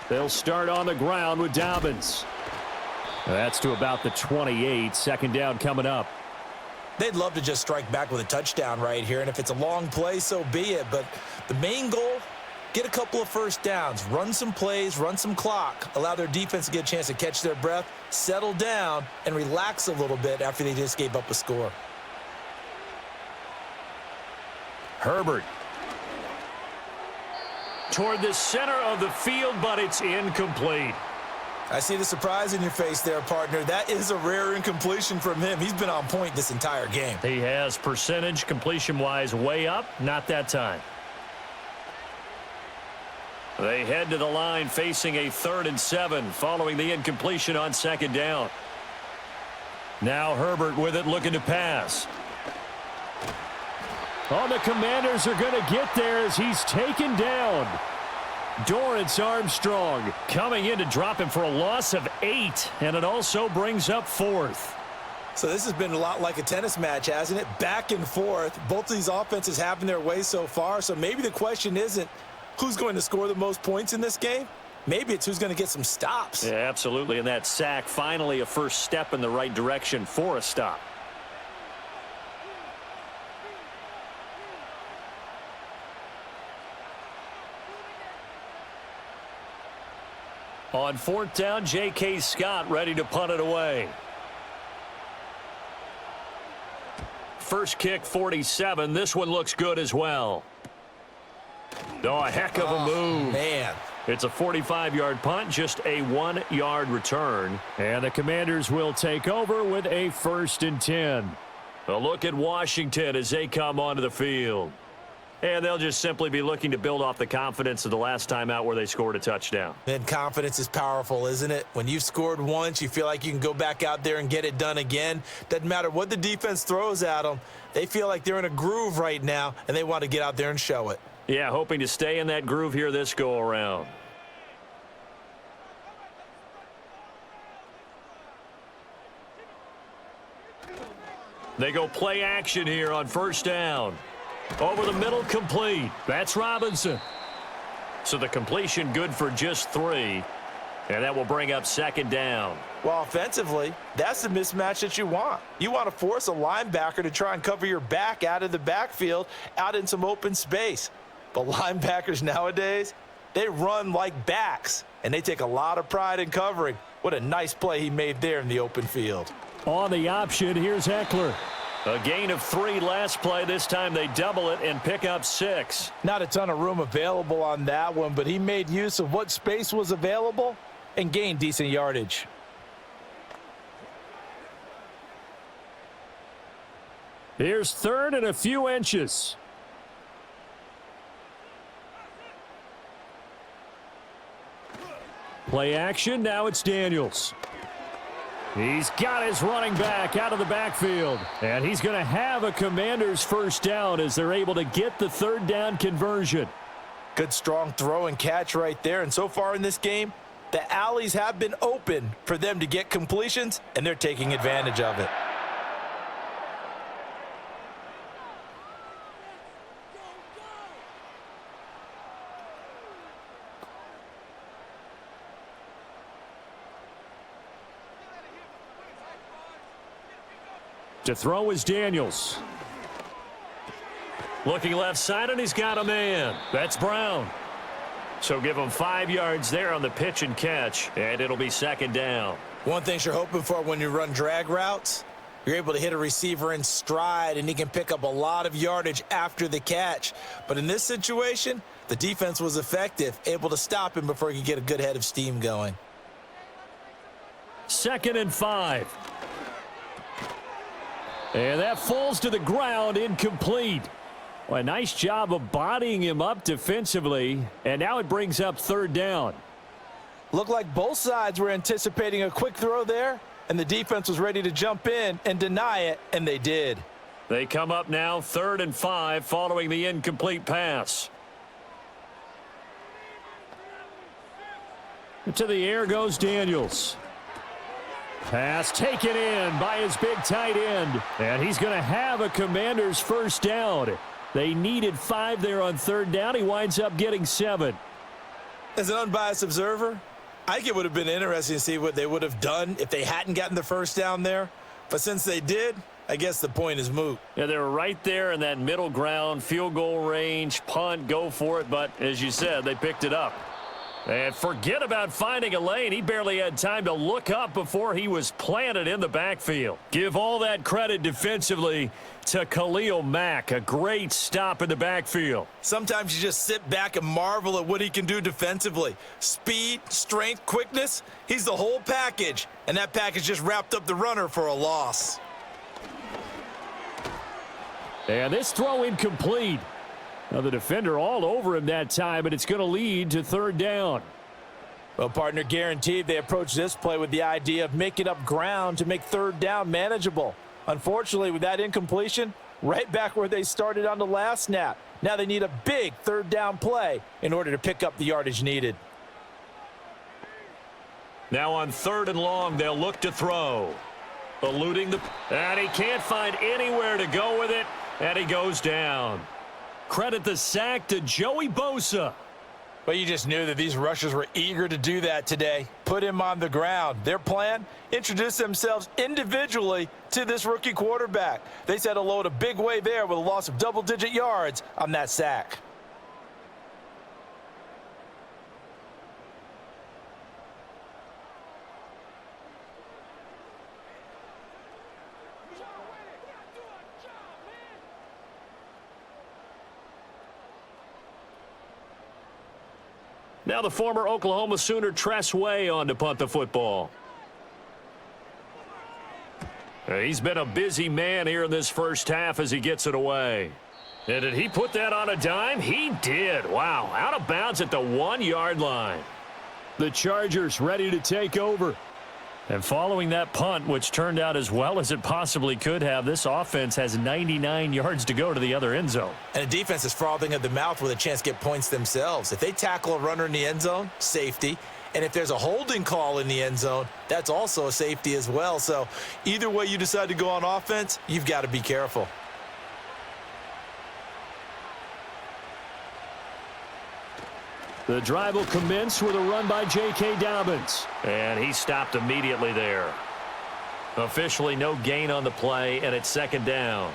Speaker 2: They'll start on the ground with Dobbins. That's to about the 28. 2nd down coming up.
Speaker 3: They'd love to just strike back with a touchdown right here, and if it's a long play, so be it. But the main goal, get a couple of first downs, run some plays, run some clock, allow their defense to get a chance to catch their breath, settle down, and relax a little bit after they just gave up a score.
Speaker 2: Herbert. Toward the center of the field, but it's incomplete.
Speaker 3: I see the surprise in your face there, partner. That is a rare incompletion from him. He's been on point this entire game.
Speaker 2: He has percentage completion-wise way up, not that time. They head to the line facing a 3rd and 7 following the incompletion on 2nd down. Now Herbert with it looking to pass.
Speaker 4: Oh, the Commanders are going to get there as he's taken down. Dorrance Armstrong coming in to drop him for a loss of 8, and it also brings up 4th.
Speaker 3: So this has been a lot like a tennis match, hasn't it? Back and forth. Both of these offenses having their way so far, so maybe the question isn't who's going to score the most points in this game. Maybe it's who's going to get some stops.
Speaker 2: Yeah, absolutely, and that sack finally a first step in the right direction for a stop. On 4th down, J.K. Scott ready to punt it away. First kick, 47. This one looks good as well. Oh, a heck of a move.
Speaker 3: Man.
Speaker 2: It's a 45-yard punt, just a 1-yard return.
Speaker 4: And the Commanders will take over with a 1st and 10.
Speaker 2: A look at Washington as they come onto the field. And they'll just simply be looking to build off the confidence of the last time out where they scored a touchdown.
Speaker 3: And confidence is powerful, isn't it? When you've scored once, you feel like you can go back out there and get it done again. Doesn't matter what the defense throws at them. They feel like they're in a groove right now, and they want to get out there and show it.
Speaker 2: Yeah, hoping to stay in that groove here this go-around. They go play action here on 1st down. Over the middle, complete. That's Robinson. So the completion good for just 3. And that will bring up 2nd down.
Speaker 3: Well, offensively, that's the mismatch that you want. You want to force a linebacker to try and cover your back out of the backfield, out in some open space. But linebackers nowadays, they run like backs, and they take a lot of pride in covering. What a nice play he made there in the open field.
Speaker 4: On the option, here's Eckler.
Speaker 2: A gain of 3 last play. This time they double it and pick up 6.
Speaker 3: Not a ton of room available on that one, but he made use of what space was available and gained decent yardage.
Speaker 4: Here's 3rd and a few inches. Play action. Now it's Daniels. He's got his running back out of the backfield. And he's going to have a Commanders 1st down as they're able to get the 3rd down conversion.
Speaker 3: Good strong throw and catch right there. And so far in this game, the alleys have been open for them to get completions, and they're taking advantage of it.
Speaker 4: To throw is Daniels.
Speaker 2: Looking left side, and he's got a man. That's Brown. So give him 5 yards there on the pitch and catch, and it'll be 2nd down.
Speaker 3: One thing you're hoping for when you run drag routes, you're able to hit a receiver in stride, and he can pick up a lot of yardage after the catch. But in this situation, the defense was effective, able to stop him before he could get a good head of steam going.
Speaker 4: 2nd and 5.
Speaker 2: And that falls to the ground, incomplete. Well, a nice job of bodying him up defensively, and now it brings up third down.
Speaker 3: Looked like both sides were anticipating a quick throw there, and the defense was ready to jump in and deny it, and they did.
Speaker 2: They come up now 3rd and 5 following the incomplete pass. To the air goes Daniels. Pass taken in by his big tight end. And he's going to have a Commanders first down. They needed 5 there on 3rd down. He winds up getting 7.
Speaker 3: As an unbiased observer, I think it would have been interesting to see what they would have done if they hadn't gotten the first down there. But since they did, I guess the point is moot.
Speaker 2: Yeah, they were right there in that middle ground, field goal range, punt, go for it. But as you said, they picked it up. And forget about finding a lane. He barely had time to look up before he was planted in the backfield. Give all that credit defensively to Khalil Mack. A great stop in the backfield.
Speaker 3: Sometimes you just sit back and marvel at what he can do defensively. Speed, strength, quickness. He's the whole package. And that package just wrapped up the runner for a loss.
Speaker 2: And this throw incomplete. Now the defender all over him that time, but it's going to lead to 3rd down.
Speaker 3: Well, partner, guaranteed they approach this play with the idea of making up ground to make 3rd down manageable. Unfortunately, with that incompletion, right back where they started on the last snap. Now they need a big 3rd down play in order to pick up the yardage needed.
Speaker 2: Now on 3rd and long, they'll look to throw. Eluding the... And he can't find anywhere to go with it, and he goes down. Credit the sack to Joey Bosa.
Speaker 3: But you just knew that these rushers were eager to do that today. Put him on the ground. Their plan, introduce themselves individually to this rookie quarterback. They said hello in a big way there with a loss of double-digit yards on that sack.
Speaker 2: Now the former Oklahoma Sooner Tress Way on to punt the football. He's been a busy man here in this first half as he gets it away. And did he put that on a dime? He did. Wow, out of bounds at the 1-yard line. The Chargers ready to take over. And following that punt, which turned out as well as it possibly could have, this offense has 99 yards to go to the other end zone.
Speaker 3: And the defense is frothing at the mouth with a chance to get points themselves. If they tackle a runner in the end zone, safety. And if there's a holding call in the end zone, that's also a safety as well. So either way you decide to go on offense, you've got to be careful.
Speaker 2: The drive will commence with a run by J.K. Dobbins. And he stopped immediately there. Officially no gain on the play, and it's 2nd down.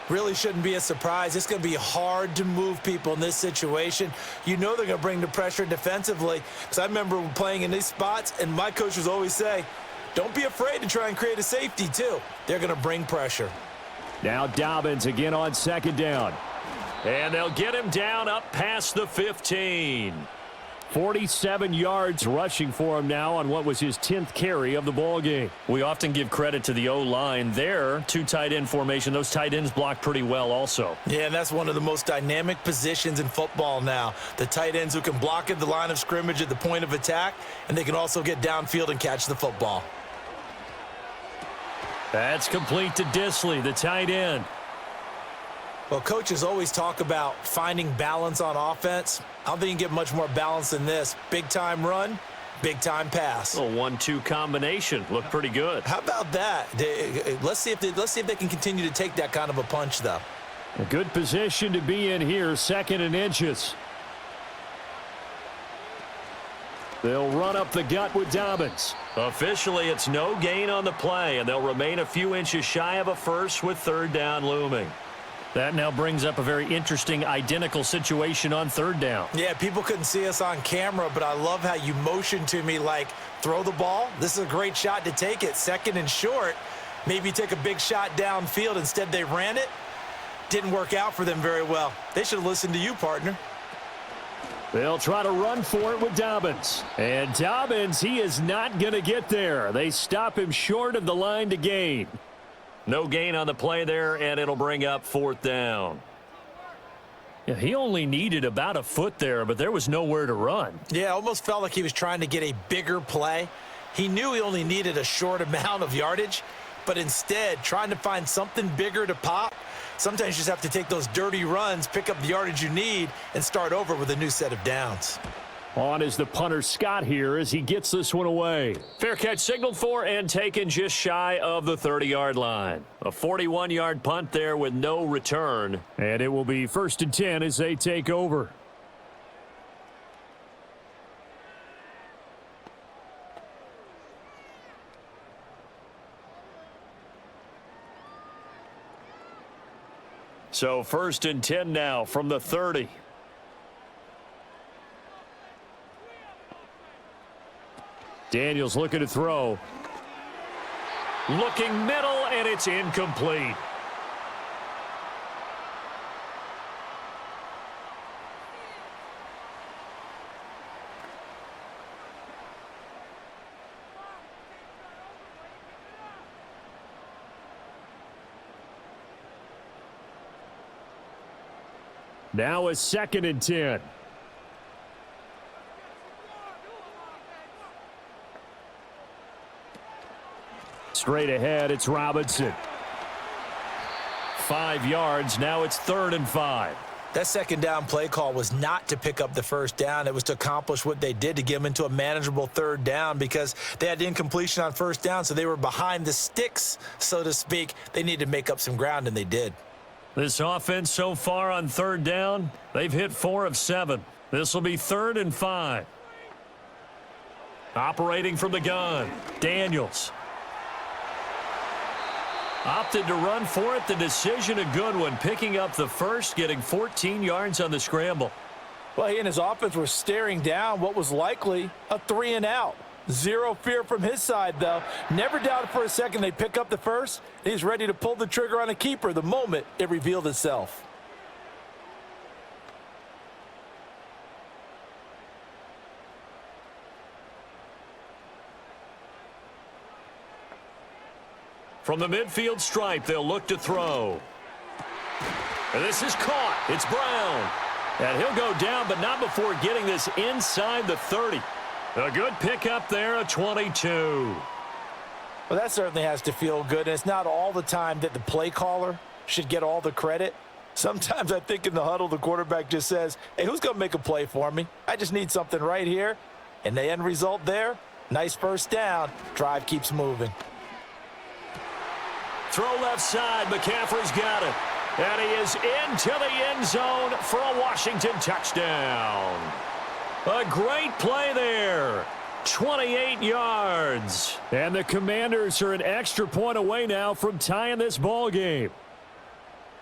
Speaker 3: Really shouldn't be a surprise. It's going to be hard to move people in this situation. You know they're going to bring the pressure defensively. Because I remember playing in these spots, and my coach would always say, don't be afraid to try and create a safety, too. They're going to bring pressure.
Speaker 2: Now Dobbins again on 2nd down. And they'll get him down up past the 15. 47 yards rushing for him now on what was his 10th carry of the ball game. We often give credit to the O-line there. 2 tight end formation. Those tight ends block pretty well also.
Speaker 3: Yeah, and that's one of the most dynamic positions in football now. The tight ends who can block at the line of scrimmage at the point of attack, and they can also get downfield and catch the football.
Speaker 2: That's complete to Disley, the tight end.
Speaker 3: Well, coaches always talk about finding balance on offense. I don't think you can get much more balance than this. Big-time run, big-time pass.
Speaker 2: A 1-2 combination. Looked pretty good.
Speaker 3: How about that? Let's see if they can continue to take that kind of a punch, though.
Speaker 2: A good position to be in here, 2nd and inches. They'll run up the gut with Dobbins. Officially, it's no gain on the play, and they'll remain a few inches shy of a first with 3rd down looming. That now brings up a very interesting identical situation on 3rd down.
Speaker 3: Yeah, people couldn't see us on camera, but I love how you motioned to me like, throw the ball. This is a great shot to take it. 2nd and short. Maybe take a big shot downfield. Instead, they ran it. Didn't work out for them very well. They should have listened to you, partner.
Speaker 2: They'll try to run for it with Dobbins. And Dobbins, he is not going to get there. They stop him short of the line to gain. No gain on the play there, and it'll bring up 4th down.
Speaker 4: Yeah, he only needed about a foot there, but there was nowhere to run.
Speaker 3: Yeah, almost felt like he was trying to get a bigger play. He knew he only needed a short amount of yardage, but instead trying to find something bigger to pop. Sometimes you just have to take those dirty runs, pick up the yardage you need, and start over with a new set of downs.
Speaker 4: On is the punter Scott here as he gets this one away.
Speaker 2: Fair catch signaled for and taken just shy of the 30-yard line. A 41-yard punt there with no return.
Speaker 4: And it will be 1st and 10 as they take over.
Speaker 2: So 1st and 10 now from the 30.
Speaker 4: Daniels looking to throw.
Speaker 2: Looking middle, and it's incomplete.
Speaker 4: Now a 2nd and 10. Straight ahead, it's Robinson.
Speaker 2: 5 yards. Now it's 3rd and 5.
Speaker 3: That 2nd down play call was not to pick up the 1st down. It was to accomplish what they did to get them into a manageable 3rd down because they had incompletion on 1st down, so they were behind the sticks, so to speak. They needed to make up some ground, and they did.
Speaker 2: This offense so far on 3rd down, they've hit 4 of 7. This will be 3rd and 5. Operating from the gun, Daniels. Opted to run for it. The decision a good one. Picking up the 1st, getting 14 yards on the scramble.
Speaker 3: Well, he and his offense were staring down what was likely a 3-and-out. Zero fear from his side, though. Never doubted for a second they'd pick up the 1st. He's ready to pull the trigger on a keeper the moment it revealed itself.
Speaker 2: From the midfield stripe, they'll look to throw. And this is caught. It's Brown. And he'll go down, but not before getting this inside the 30. A good pickup there, a 22.
Speaker 3: Well, that certainly has to feel good, and it's not all the time that the play caller should get all the credit. Sometimes I think in the huddle, the quarterback just says, hey, who's going to make a play for me? I just need something right here. And the end result there, nice 1st down. Drive keeps moving.
Speaker 2: Throw left side. McCaffrey's got it. And he is into the end zone for a Washington touchdown. A great play there. 28 yards.
Speaker 4: And the Commanders are an extra point away now from tying this ball game.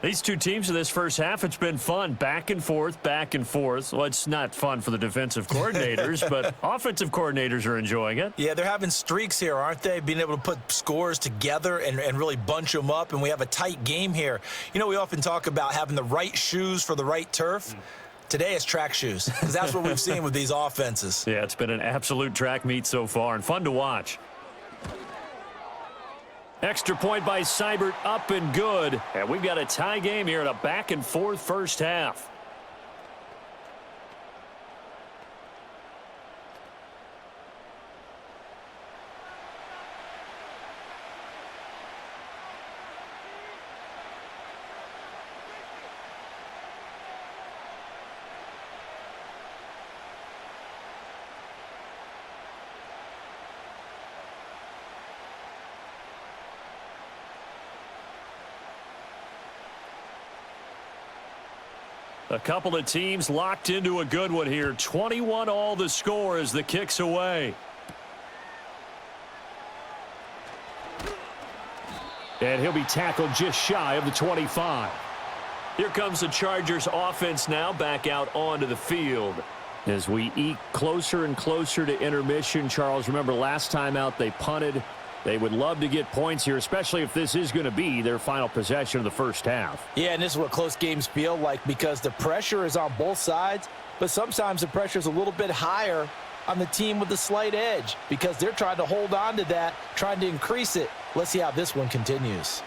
Speaker 2: These two teams in this first half, it's been fun. Back and forth, back and forth. Well, it's not fun for the defensive coordinators, but offensive coordinators are enjoying it.
Speaker 3: Yeah, they're having streaks here, aren't they? Being able to put scores together and really bunch them up, and we have a tight game here. You know, we often talk about having the right shoes for the right turf. Today it's track shoes, because that's what we've seen with these offenses.
Speaker 2: Yeah, it's been an absolute track meet so far, and fun to watch. Extra point by Seibert, up and good. And we've got a tie game here in a back-and-forth first half. A couple of teams locked into a good one here. 21 all the score as the kick's away.
Speaker 4: And he'll be tackled just shy of the 25.
Speaker 2: Here comes the Chargers offense now back out onto the field.
Speaker 4: As we eke closer and closer to intermission, Charles, remember last time out they punted. They would love to get points here, especially if this is going to be their final possession of the first half.
Speaker 3: Yeah, and this is what close games feel like because the pressure is on both sides, but sometimes the pressure is a little bit higher on the team with the slight edge because they're trying to hold on to that, trying to increase it. Let's see how this one continues.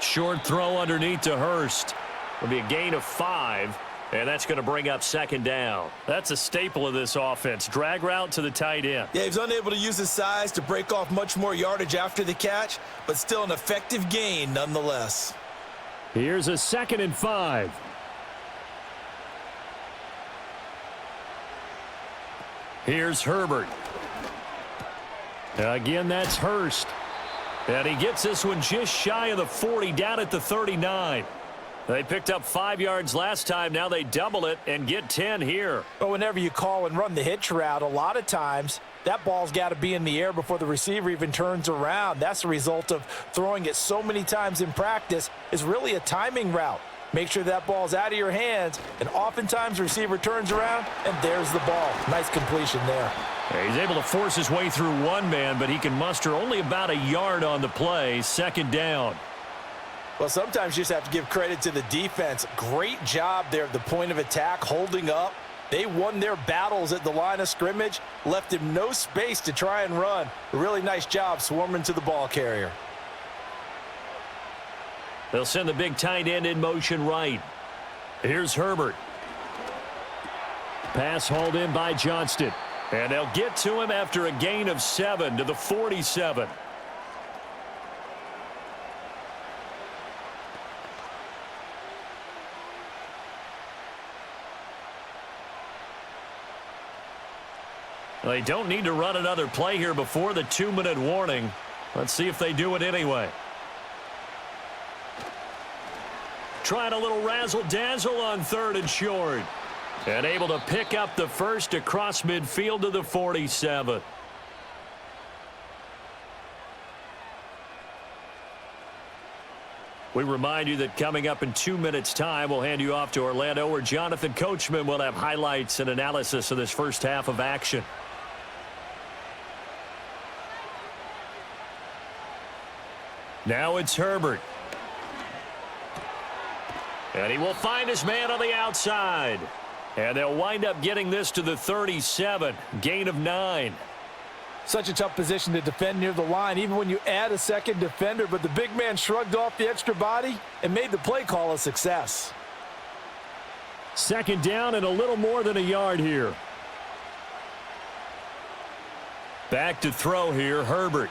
Speaker 2: Short throw underneath to Hurst. It'll be a gain of 5, and that's going to bring up second down. That's a staple of this offense. Drag route to the tight end.
Speaker 3: Yeah, he's unable to use his size to break off much more yardage after the catch, but still an effective gain nonetheless.
Speaker 4: Here's a 2nd and 5.
Speaker 2: Here's Herbert.
Speaker 4: Again, that's Hurst.
Speaker 2: And he gets this one just shy of the 40, down at the 39. They picked up 5 yards last time. Now they double it and get 10 here.
Speaker 3: But whenever you call and run the hitch route, a lot of times that ball's got to be in the air before the receiver even turns around. That's the result of throwing it so many times in practice. Is really a timing route. Make sure that ball's out of your hands, and oftentimes the receiver turns around, and there's the ball. Nice completion there.
Speaker 2: He's able to force his way through one man, but he can muster only about a yard on the play. 2nd down.
Speaker 3: Well, sometimes you just have to give credit to the defense. Great job there at the point of attack, holding up. They won their battles at the line of scrimmage, left him no space to try and run. A really nice job swarming to the ball carrier.
Speaker 2: They'll send the big tight end in motion right. Here's Herbert.
Speaker 4: Pass hauled in by Johnston.
Speaker 2: And they'll get to him after a gain of 7 to the 47. They don't need to run another play here before the 2-minute warning. Let's see if they do it anyway. Trying a little razzle-dazzle on 3rd and short. And able to pick up the first across midfield to the 47. We remind you that coming up in 2 minutes' time, we'll hand you off to Orlando, where Jonathan Coachman will have highlights and analysis of this first half of action. Now it's Herbert. And he will find his man on the outside. And they'll wind up getting this to the 37. Gain of 9.
Speaker 3: Such a tough position to defend near the line, even when you add a second defender, but the big man shrugged off the extra body and made the play call a success.
Speaker 4: 2nd down and a little more than a yard here.
Speaker 2: Back to throw here, Herbert.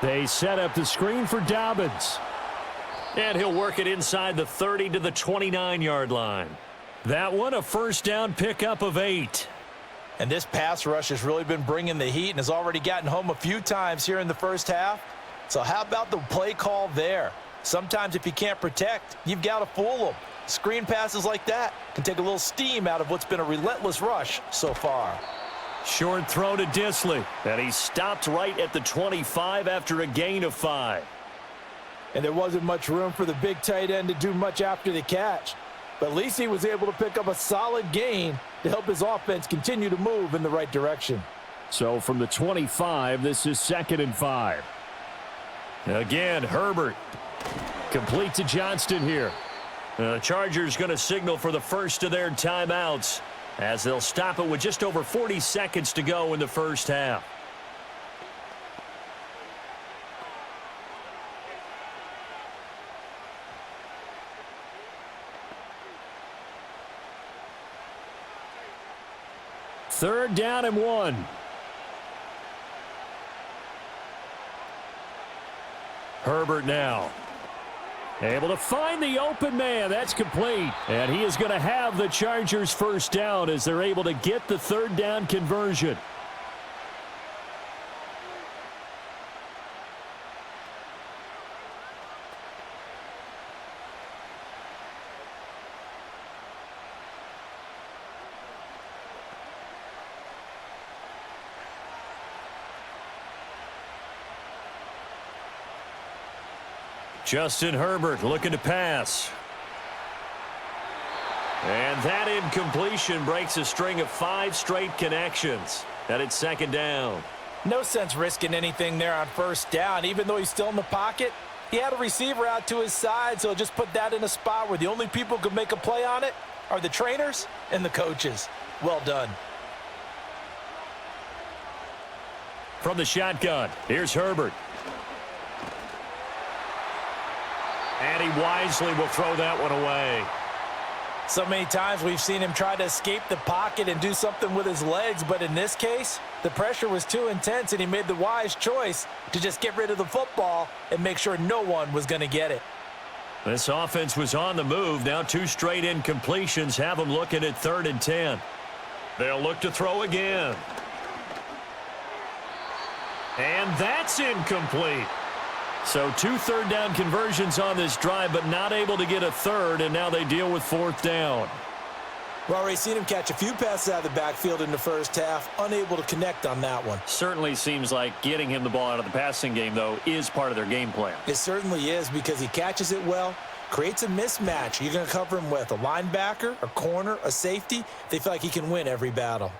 Speaker 4: They set up the screen for Dobbins.
Speaker 2: And he'll work it inside the 30 to the 29-yard line. That one a first down pickup of 8.
Speaker 3: And this pass rush has really been bringing the heat and has already gotten home a few times here in the first half. So how about the play call there? Sometimes if you can't protect, you've got to fool them. Screen passes like that can take a little steam out of what's been a relentless rush so far.
Speaker 2: Short throw to Disley. And he stopped right at the 25 after a gain of 5.
Speaker 3: And there wasn't much room for the big tight end to do much after the catch. But at least he was able to pick up a solid gain to help his offense continue to move in the right direction.
Speaker 4: So from the 25, this is 2nd and 5.
Speaker 2: Again, Herbert.
Speaker 4: Complete to Johnston here.
Speaker 2: The Chargers going to signal for the first of their timeouts, as they'll stop it with just over 40 seconds to go in the first half.
Speaker 4: Third down and 1.
Speaker 2: Herbert now.
Speaker 4: Able to find the open man. That's complete. And he is going to have the Chargers first down as they're able to get the 3rd down conversion.
Speaker 2: Justin Herbert looking to pass. And that incompletion breaks a string of 5 straight connections. And it's 2nd down.
Speaker 3: No sense risking anything there on first down. Even though he's still in the pocket, he had a receiver out to his side, so just put that in a spot where the only people who could make a play on it are the trainers and the coaches. Well done.
Speaker 2: From the shotgun, here's Herbert. And he wisely will throw that one away.
Speaker 3: So many times we've seen him try to escape the pocket and do something with his legs, but in this case, the pressure was too intense and he made the wise choice to just get rid of the football and make sure no one was going to get it.
Speaker 2: This offense was on the move. Now 2 straight incompletions have them looking at 3rd and 10. They'll look to throw again. And that's incomplete. So 2 third-down conversions on this drive, but not able to get a third, and now they deal with 4th down.
Speaker 3: We've already seen him catch a few passes out of the backfield in the first half, unable to connect on that one.
Speaker 2: Certainly seems like getting him the ball out of the passing game, though, is part of their game plan.
Speaker 3: It certainly is because he catches it well, creates a mismatch. You're going to cover him with a linebacker, a corner, a safety. They feel like he can win every battle.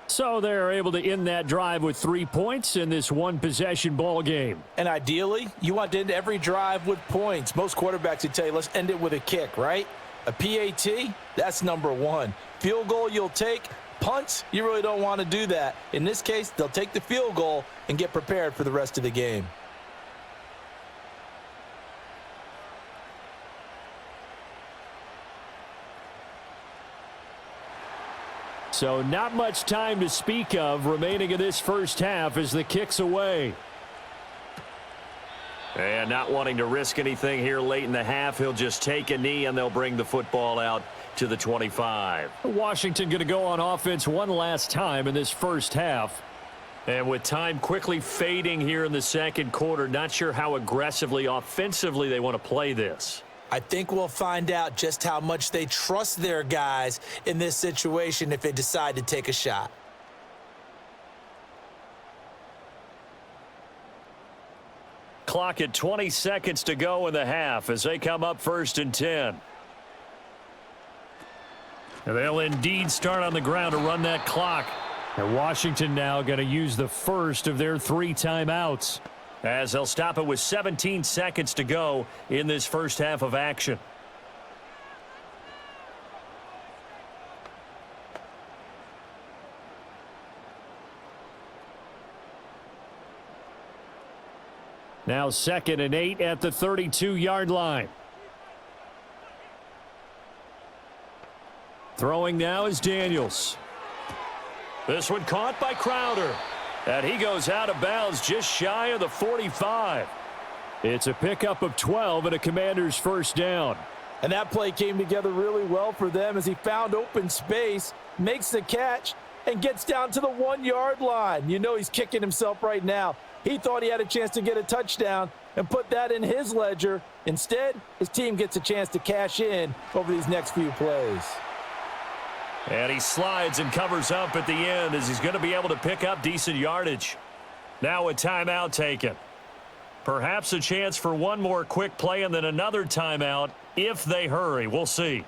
Speaker 4: So they're able to end that drive with 3 points in this one-possession ball game.
Speaker 3: And ideally, you want to end every drive with points. Most quarterbacks would tell you, let's end it with a kick, right? A PAT, that's number 1. Field goal you'll take. Punts, you really don't want to do that. In this case, they'll take the field goal and get prepared for the rest of the game.
Speaker 4: So not much time to speak of remaining in this first half as the kick's away.
Speaker 2: And not wanting to risk anything here late in the half, he'll just take a knee and they'll bring the football out to the 25.
Speaker 4: Washington going to go on offense one last time in this first half.
Speaker 2: And with time quickly fading here in the second quarter, not sure how aggressively, offensively they want to play this.
Speaker 3: I think we'll find out just how much they trust their guys in this situation if they decide to take a shot.
Speaker 2: Clock at 20 seconds to go in the half as they come up 1st and 10.
Speaker 4: And they'll indeed start on the ground to run that clock. And Washington now going to use the first of their 3 timeouts.
Speaker 2: As they'll stop it with 17 seconds to go in this first half of action.
Speaker 4: Now 2nd and 8 at the 32-yard line. Throwing now is Daniels.
Speaker 2: This one caught by Crowder. And he goes out of bounds just shy of the 45.
Speaker 4: It's a pickup of 12 and a Commander's first down.
Speaker 3: And that play came together really well for them as he found open space, makes the catch, and gets down to the 1-yard line. You know he's kicking himself right now. He thought he had a chance to get a touchdown and put that in his ledger. Instead, his team gets a chance to cash in over these next few plays.
Speaker 2: And he slides and covers up at the end as he's going to be able to pick up decent yardage. Now a timeout taken. Perhaps a chance for one more quick play and then another timeout if they hurry. We'll see.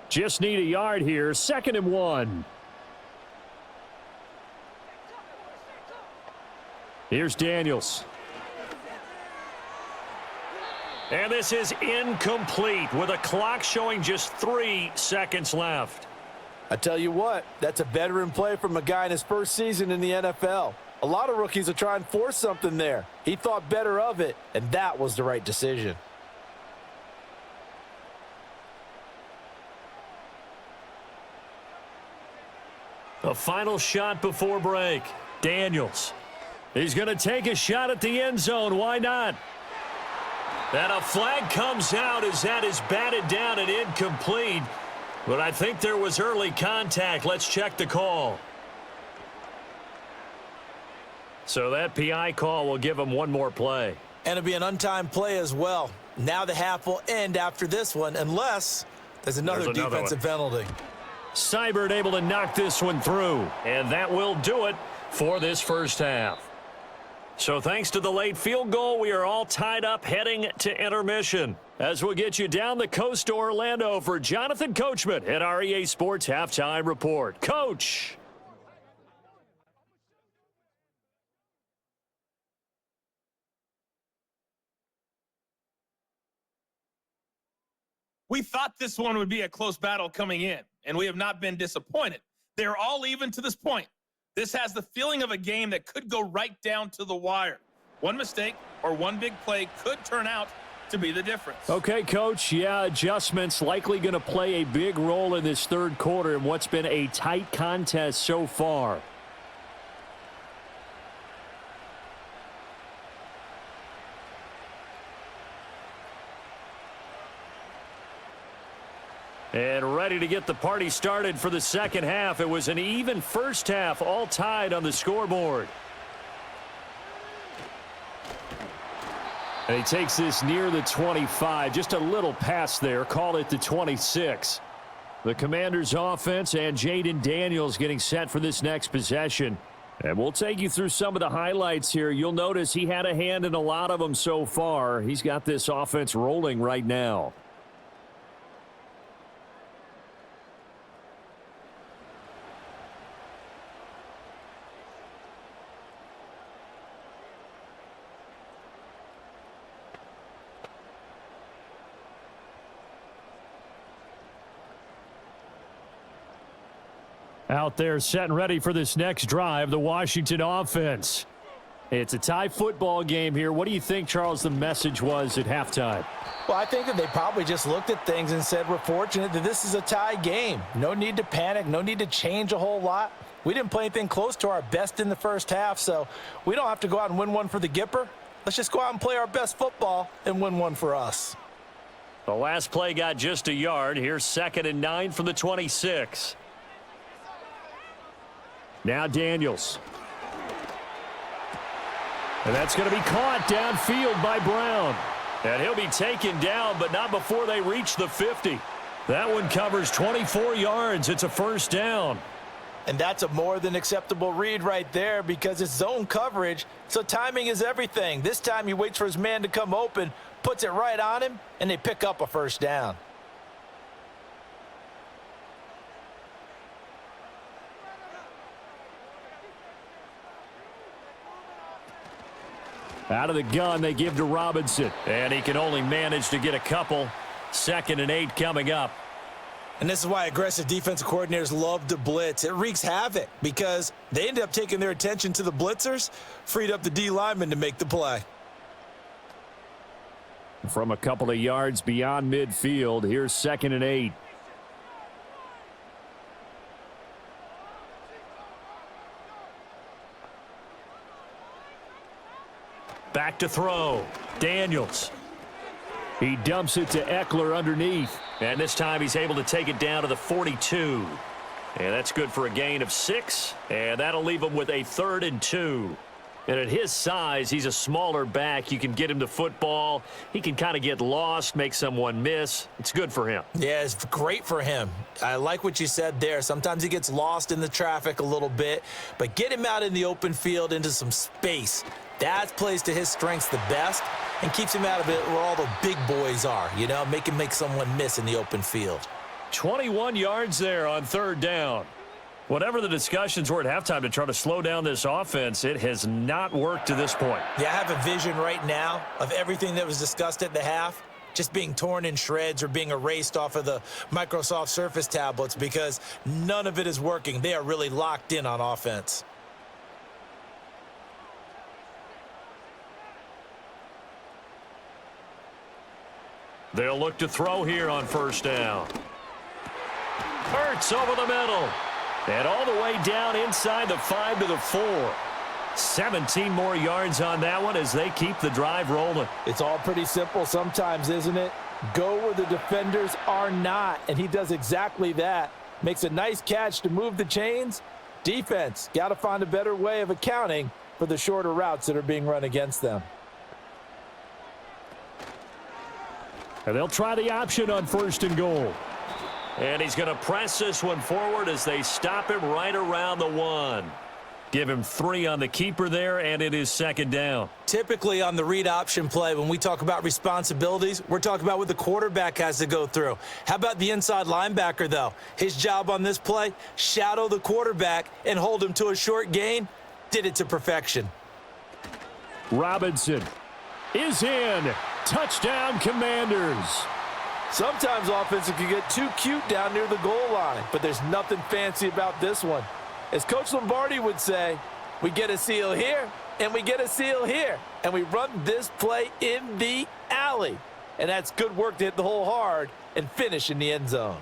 Speaker 4: Just need a yard here. 2nd and 1. Here's Daniels.
Speaker 2: And this is incomplete with a clock showing just 3 seconds left.
Speaker 3: I tell you what, that's a veteran play from a guy in his first season in the NFL. A lot of rookies will try and force something there. He thought better of it, and that was the right decision.
Speaker 2: A final shot before break. Daniels.
Speaker 4: He's going to take a shot at the end zone. Why not?
Speaker 2: And a flag comes out as that is batted down and incomplete. But I think there was early contact. Let's check the call. So that PI call will give him one more play.
Speaker 3: And it'll be an untimed play as well. Now the half will end after this one unless there's another defensive penalty.
Speaker 2: Seibert able to knock this one through. And that will do it for this first half. So thanks to the late field goal, we are all tied up heading to intermission. As we'll get you down the coast to Orlando for Jonathan Coachman at our EA Sports Halftime Report. Coach.
Speaker 5: We thought this one would be a close battle coming in, and we have not been disappointed. They're all even to this point. This has the feeling of a game that could go right down to the wire. One mistake or one big play could turn out to be the difference.
Speaker 4: Okay, Coach. Yeah, adjustments likely going to play a big role in this third quarter in what's been a tight contest so far. And ready to get the party started for the second half. It was an even first half, all tied on the scoreboard. And he takes this near the 25. Just a little pass there. Call it the 26. The Commanders' offense and Jaden Daniels getting set for this next possession. And we'll take you through some of the highlights here. You'll notice he had a hand in a lot of them so far. He's got this offense rolling right now. Out there set and ready for this next drive, the Washington offense. It's a tie football game here. What do you think, Charles, the message was at halftime?
Speaker 3: Well, I think that they probably just looked at things and said, we're fortunate that this is a tie game. No need to panic. No need to change a whole lot. We didn't play anything close to our best in the first half, so we don't have to go out and win one for the Gipper. Let's just go out and play our best football and win one for us.
Speaker 2: The last play got just a yard. Here's 2nd and 9 from the 26. Now Daniels. And that's going to be caught downfield by Brown. And he'll be taken down, but not before they reach the 50. That one covers 24 yards. It's a first down.
Speaker 3: And that's a more than acceptable read right there because it's zone coverage, so timing is everything. This time he waits for his man to come open, puts it right on him, and they pick up a first down.
Speaker 4: Out of the gun, they give to Robinson.
Speaker 2: And he can only manage to get a couple. 2nd and 8 coming up.
Speaker 3: And this is why aggressive defensive coordinators love to blitz. It wreaks havoc because they end up taking their attention to the blitzers, freed up the D lineman to make the play.
Speaker 4: From a couple of yards beyond midfield, here's 2nd and 8.
Speaker 2: Back to throw. Daniels.
Speaker 4: He dumps it to Eckler underneath.
Speaker 2: And this time he's able to take it down to the 42. And that's good for a gain of 6. And that'll leave him with a 3rd and 2. And at his size, he's a smaller back. You can get him the football. He can kind of get lost, make someone miss. It's good for him.
Speaker 3: Yeah, it's great for him. I like what you said there. Sometimes he gets lost in the traffic a little bit. But get him out in the open field into some space. That plays to his strengths the best and keeps him out of it where all the big boys are, you know, make him make someone miss in the open field.
Speaker 2: 21 yards there on 3rd down. Whatever the discussions were at halftime to try to slow down this offense, it has not worked to this point.
Speaker 3: Yeah, I have a vision right now of everything that was discussed at the half just being torn in shreds or being erased off of the Microsoft Surface tablets because none of it is working. They are really locked in on offense.
Speaker 2: They'll look to throw here on 1st down. Hurts over the middle. And all the way down inside the 5 to the 4. 17 more yards on that one as they keep the drive rolling.
Speaker 3: It's all pretty simple sometimes, isn't it? Go where the defenders are not, and he does exactly that. Makes a nice catch to move the chains. Defense, got to find a better way of accounting for the shorter routes that are being run against them.
Speaker 4: And they'll try the option on 1st and goal.
Speaker 2: And he's going to press this one forward as they stop him right around the 1. Give him 3 on the keeper there, and it is 2nd down.
Speaker 3: Typically on the read option play, when we talk about responsibilities, we're talking about what the quarterback has to go through. How about the inside linebacker, though? His job on this play, shadow the quarterback and hold him to a short gain. Did it to perfection.
Speaker 4: Robinson is in. Touchdown, Commanders.
Speaker 3: Sometimes offenses can get too cute down near the goal line, but there's nothing fancy about this one. As Coach Lombardi would say, we get a seal here, and we get a seal here, and we run this play in the alley. And that's good work to hit the hole hard and finish in the end zone.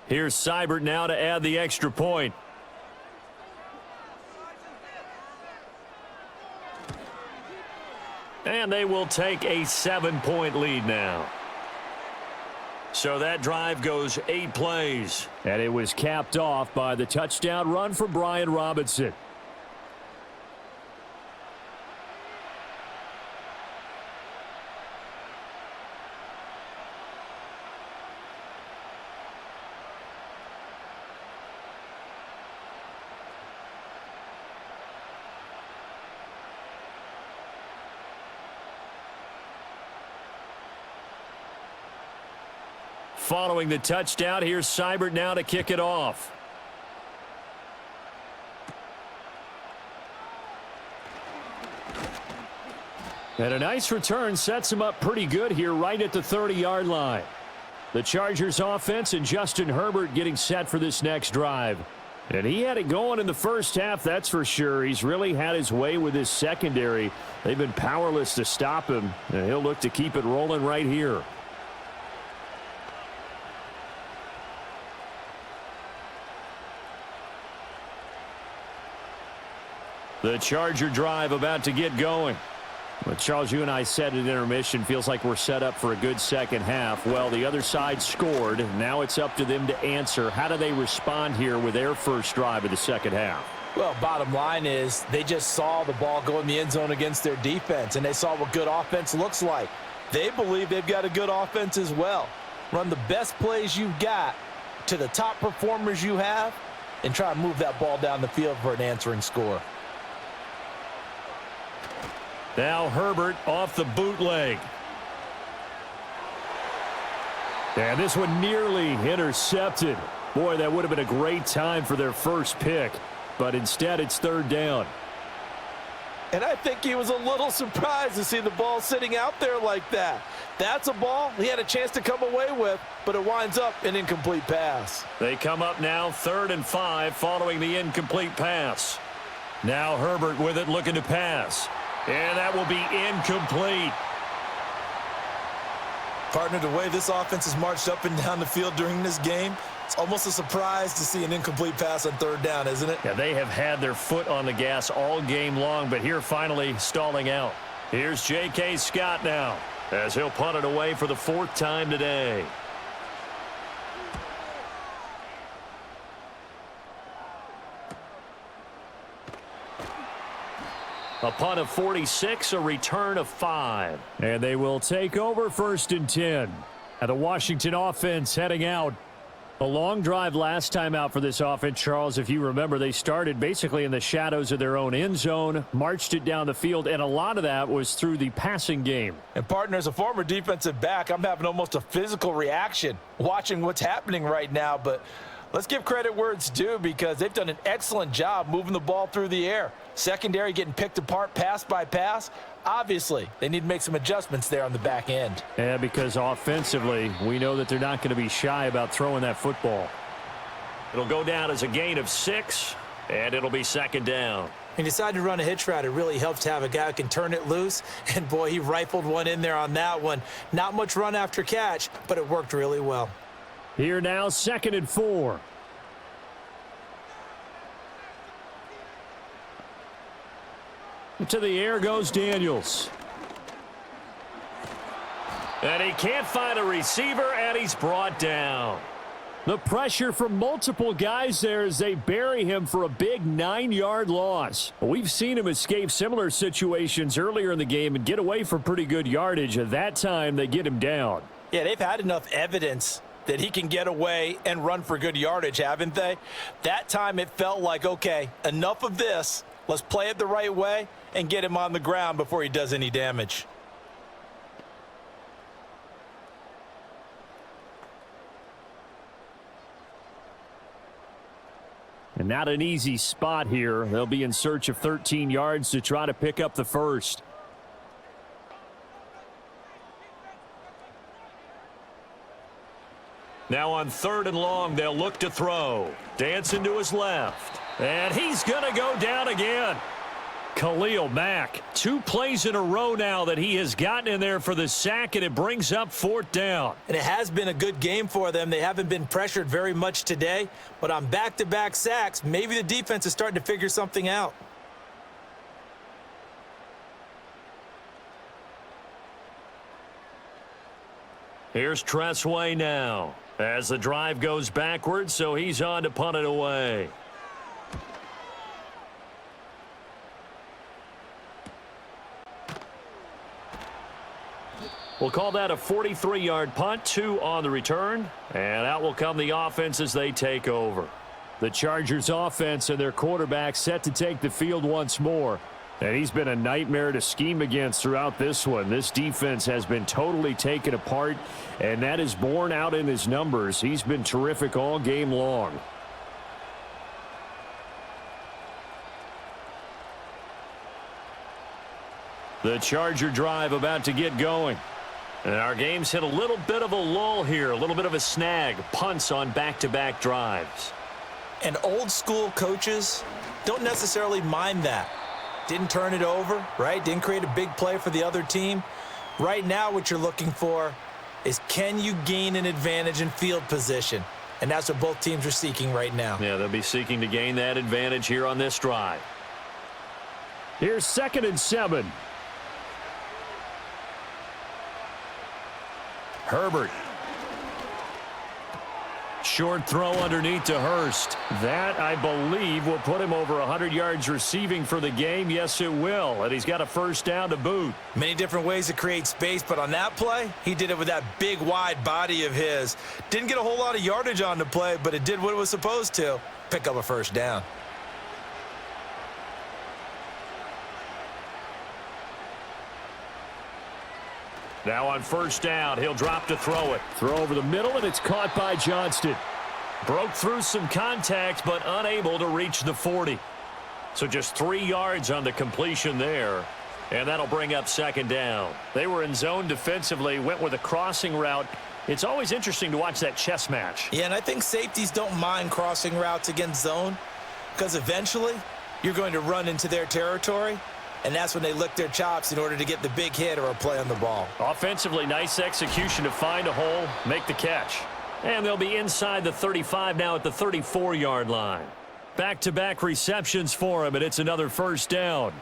Speaker 2: Here's Seibert now to add the extra point. And they will take a 7-point lead now. So that drive goes 8 plays.
Speaker 4: And it was capped off by the touchdown run from Brian Robinson.
Speaker 2: Following the touchdown, here's Seibert now to kick it off.
Speaker 4: And a nice return sets him up pretty good here right at the 30-yard line. The Chargers offense and Justin Herbert getting set for this next drive. And he had it going in the first half, that's for sure. He's really had his way with his secondary. They've been powerless to stop him, and he'll look to keep it rolling right here.
Speaker 2: The Charger drive about to get going.
Speaker 4: Well, Charles, you and I said at intermission, feels like we're set up for a good second half. Well, the other side scored. Now it's up to them to answer. How do they respond here with their first drive of the second half?
Speaker 3: Well, bottom line is they just saw the ball go in the end zone against their defense, and they saw what good offense looks like. They believe they've got a good offense as well. Run the best plays you've got to the top performers you have and try to move that ball down the field for an answering score.
Speaker 2: Now Herbert off the bootleg.
Speaker 4: And this one nearly intercepted. Boy, that would have been a great time for their first pick. But instead, it's third down.
Speaker 3: And I think he was a little surprised to see the ball sitting out there like that. That's a ball he had a chance to come away with, but it winds up an incomplete pass.
Speaker 2: They come up now 3rd and 5 following the incomplete pass. Now Herbert with it looking to pass. And that will be incomplete.
Speaker 3: Partner, the way this offense has marched up and down the field during this game, it's almost a surprise to see an incomplete pass on third down, isn't it?
Speaker 2: Yeah, they have had their foot on the gas all game long, but here finally stalling out. Here's J.K. Scott now as he'll punt it away for the 4th time today. A punt of 46, a return of 5.
Speaker 4: And they will take over 1st and 10. And the Washington offense heading out. A long drive last time out for this offense, Charles. If you remember, they started basically in the shadows of their own end zone, marched it down the field, and a lot of that was through the passing game.
Speaker 3: And partner, as a former defensive back, I'm having almost a physical reaction watching what's happening right now. But let's give credit where it's due because they've done an excellent job moving the ball through the air. Secondary getting picked apart pass by pass. Obviously, they need to make some adjustments there on the back end.
Speaker 4: Yeah, because offensively, we know that they're not going to be shy about throwing that football.
Speaker 2: It'll go down as a gain of 6, and it'll be 2nd down.
Speaker 6: He decided to run a hitch route. It really helps to have a guy who can turn it loose. And, boy, he rifled one in there on that one. Not much run after catch, but it worked really well.
Speaker 4: Here now, 2nd and 4. To the air goes Daniels.
Speaker 2: And he can't find a receiver, and he's brought down.
Speaker 4: The pressure from multiple guys there as they bury him for a big 9-yard loss. We've seen him escape similar situations earlier in the game and get away for pretty good yardage. At that time, they get him down.
Speaker 3: Yeah, they've had enough evidence that he can get away and run for good yardage, haven't they? That time it felt like, okay, enough of this. Let's play it the right way and get him on the ground before he does any damage.
Speaker 4: And not an easy spot here. They'll be in search of 13 yards to try to pick up the first. Now on 3rd and long, they'll look to throw. Dancing to his left. And he's going to go down again. Khalil Mack, 2 plays in a row now that he has gotten in there for the sack, and it brings up 4th down.
Speaker 6: And it has been a good game for them. They haven't been pressured very much today, but on back-to-back sacks, maybe the defense is starting to figure something out.
Speaker 2: Here's Tressway now as the drive goes backwards, so he's on to punt it away. We'll call that a 43-yard punt, 2 on the return, and out will come the offense as they take over.
Speaker 4: The Chargers offense and their quarterback set to take the field once more. And he's been a nightmare to scheme against throughout this one. This defense has been totally taken apart, and that is borne out in his numbers. He's been terrific all game long. The Charger drive about to get going. And our game's hit a little bit of a lull here, a little bit of a snag. Punts on back-to-back drives.
Speaker 6: And old school coaches don't necessarily mind that. Didn't turn it over, right? Didn't create a big play for the other team. Right now what you're looking for is, can you gain an advantage in field position? And that's what both teams are seeking right now.
Speaker 2: Yeah, they'll be seeking to gain that advantage here on this drive.
Speaker 4: Here's 2nd and 7. Herbert. Short throw underneath to Hurst. That, I believe, will put him over 100 yards receiving for the game. Yes, it will. And he's got a 1st down to boot.
Speaker 6: Many different ways to create space, but on that play, he did it with that big, wide body of his. Didn't get a whole lot of yardage on the play, but it did what it was supposed to. Pick up a 1st down.
Speaker 2: Now on 1st down, he'll drop to throw it.
Speaker 4: Throw over the middle, and it's caught by Johnston.
Speaker 2: Broke through some contact, but unable to reach the 40. So just 3 yards on the completion there. And that'll bring up 2nd down. They were in zone defensively, went with a crossing route. It's always interesting to watch that chess match.
Speaker 6: Yeah, and I think safeties don't mind crossing routes against zone, because eventually you're going to run into their territory. And that's when they lick their chops in order to get the big hit or a play on the ball.
Speaker 2: Offensively, nice execution to find a hole, make the catch. And they'll be inside the 35 now at the 34-yard line. Back-to-back receptions for him, and it's another 1st down.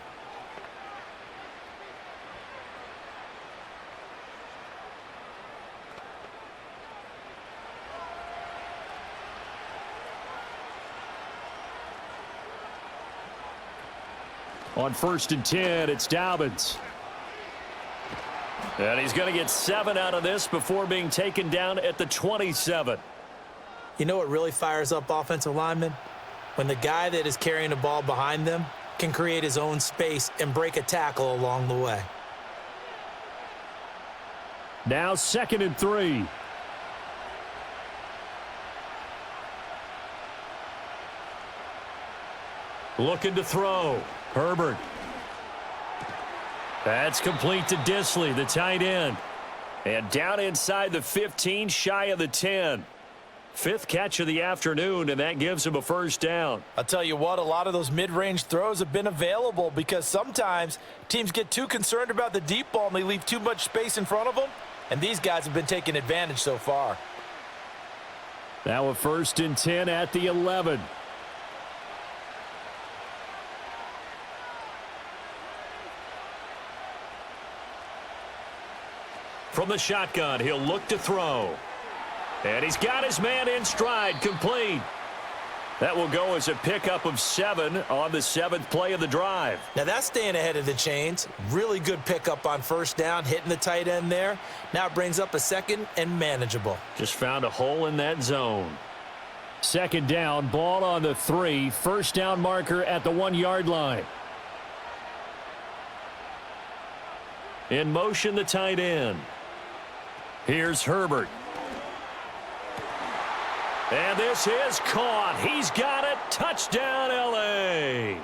Speaker 4: On 1st and 10, it's Dobbins.
Speaker 2: And he's going to get 7 out of this before being taken down at the 27.
Speaker 6: You know what really fires up offensive linemen? When the guy that is carrying the ball behind them can create his own space and break a tackle along the way.
Speaker 4: Now 2nd and 3.
Speaker 2: Looking to throw.
Speaker 4: Herbert. That's complete to Disley, the tight end.
Speaker 2: And down inside the 15, shy of the 10. 5th catch of the afternoon, and that gives him a 1st down.
Speaker 3: I'll tell you what, a lot of those mid-range throws have been available because sometimes teams get too concerned about the deep ball and they leave too much space in front of them, and these guys have been taking advantage so far.
Speaker 4: Now a 1st and 10 at the 11.
Speaker 2: From the shotgun, he'll look to throw. And he's got his man in stride, complete. That will go as a pickup of 7 on the 7th play of the drive.
Speaker 6: Now that's staying ahead of the chains. Really good pickup on 1st down, hitting the tight end there. Now it brings up a 2nd and manageable.
Speaker 2: Just found a hole in that zone.
Speaker 4: 2nd down, ball on the 3. 1st down marker at the 1-yard line.
Speaker 2: In motion, the tight end. Here's Herbert. And this is caught. He's got it. Touchdown, L.A.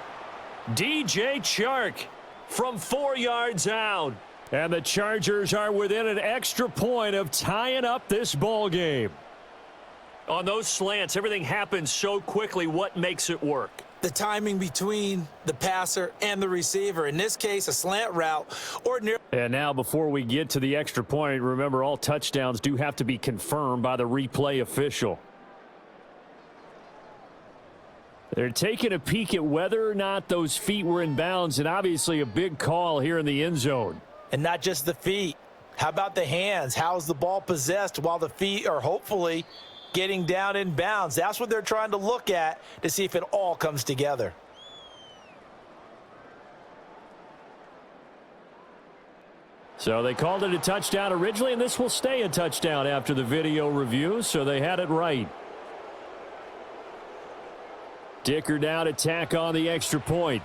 Speaker 2: DJ Chark from 4 yards out. And the Chargers are within an extra point of tying up this ball game. On those slants, everything happens so quickly. What makes it work?
Speaker 6: The timing between the passer and the receiver. In this case, a slant route.
Speaker 4: And now before we get to the extra point, remember all touchdowns do have to be confirmed by the replay official. They're taking a peek at whether or not those feet were in bounds, and obviously a big call here in the end zone.
Speaker 6: And not just the feet. How about the hands? How is the ball possessed while the feet are hopefully getting down in bounds? That's what they're trying to look at to see if it all comes together.
Speaker 4: So they called it a touchdown originally, and this will stay a touchdown after the video review, so they had it right. Dicker down to tack on the extra point.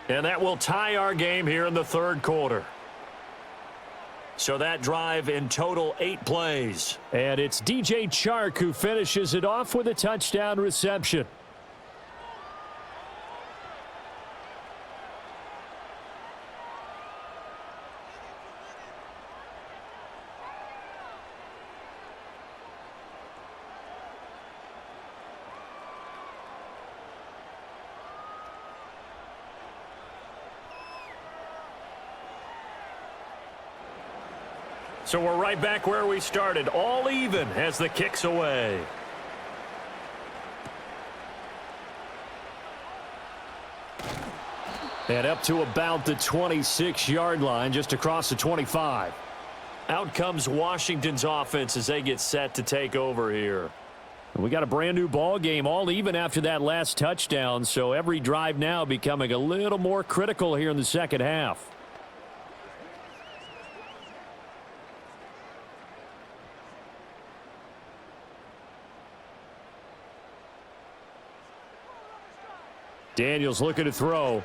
Speaker 4: And that will tie our game here in the third quarter. So that drive in total 8 plays. And it's DJ Chark who finishes it off with a touchdown reception. So we're right back where we started, all even as the kick's away. And up to about the 26-yard line, just across the 25. Out comes Washington's offense as they get set to take over here. We got a brand new ball game, all even after that last touchdown, so every drive now becoming a little more critical here in the second half. Daniels looking to throw.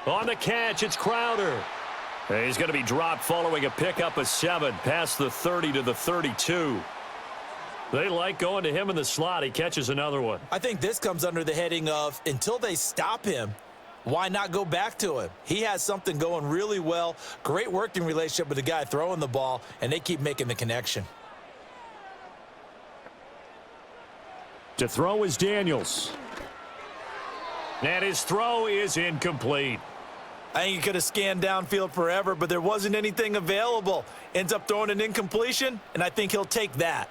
Speaker 4: On the catch, it's Crowder. And he's going to be dropped following a pickup of 7 past the 30 to the 32. They like going to him in the slot. He catches another one.
Speaker 6: I think this comes under the heading of until they stop him, why not go back to him? He has something going really well. Great working relationship with the guy throwing the ball, and they keep making the connection.
Speaker 4: To throw is Daniels. And his throw is incomplete.
Speaker 6: I think he could have scanned downfield forever, but there wasn't anything available. Ends up throwing an incompletion, and I think he'll take that.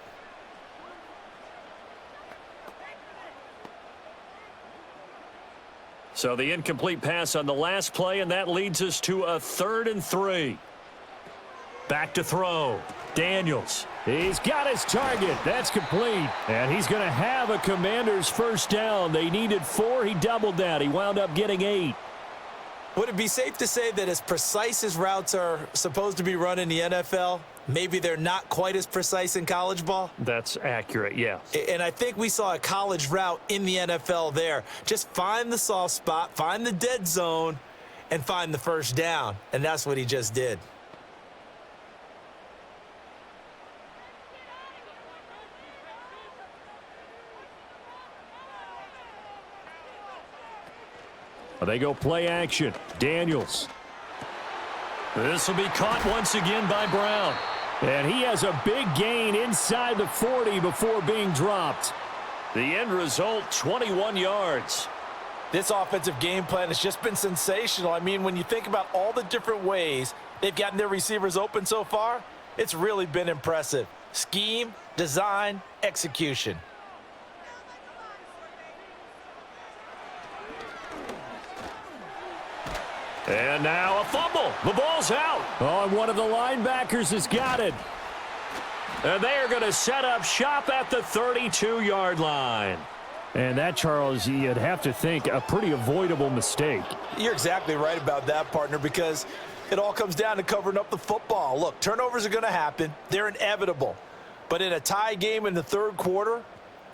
Speaker 2: So the incomplete pass on the last play, and that leads us to a 3rd and 3. Back to throw. Daniels.
Speaker 4: He's got his target. That's complete. And he's going to have a Commander's first down. They needed 4. He doubled that. He wound up getting 8.
Speaker 6: Would it be safe to say that as precise as routes are supposed to be run in the NFL, maybe they're not quite as precise in college ball?
Speaker 2: That's accurate, yeah.
Speaker 6: And I think we saw a college route in the NFL there. Just find the soft spot, find the dead zone, and find the first down. And that's what he just did.
Speaker 4: They go play action. Daniels.
Speaker 2: This will be caught once again by Brown.
Speaker 4: And he has a big gain inside the 40 before being dropped.
Speaker 2: The end result, 21 yards.
Speaker 3: This offensive game plan has just been sensational. I mean, when you think about all the different ways they've gotten their receivers open so far, it's really been impressive. Scheme, design, execution.
Speaker 2: And now a fumble. The ball's out.
Speaker 4: Oh, and one of the linebackers has got it.
Speaker 2: And they are going to set up shop at the 32-yard line.
Speaker 4: And that, Charles, you'd have to think a pretty avoidable mistake.
Speaker 3: You're exactly right about that, partner, because it all comes down to covering up the football. Look, turnovers are going to happen. They're inevitable. But in a tie game in the third quarter,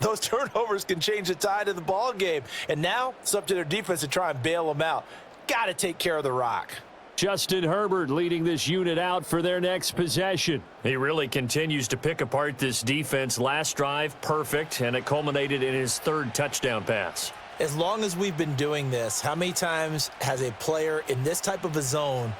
Speaker 3: those turnovers can change the tide of the ball game. And now it's up to their defense to try and bail them out. Got to take care of the rock.
Speaker 4: Justin Herbert leading this unit out for their next possession.
Speaker 2: He really continues to pick apart this defense. Last drive, perfect, and it culminated in his third touchdown pass.
Speaker 6: As long as we've been doing this, how many times has a player in this type of a zone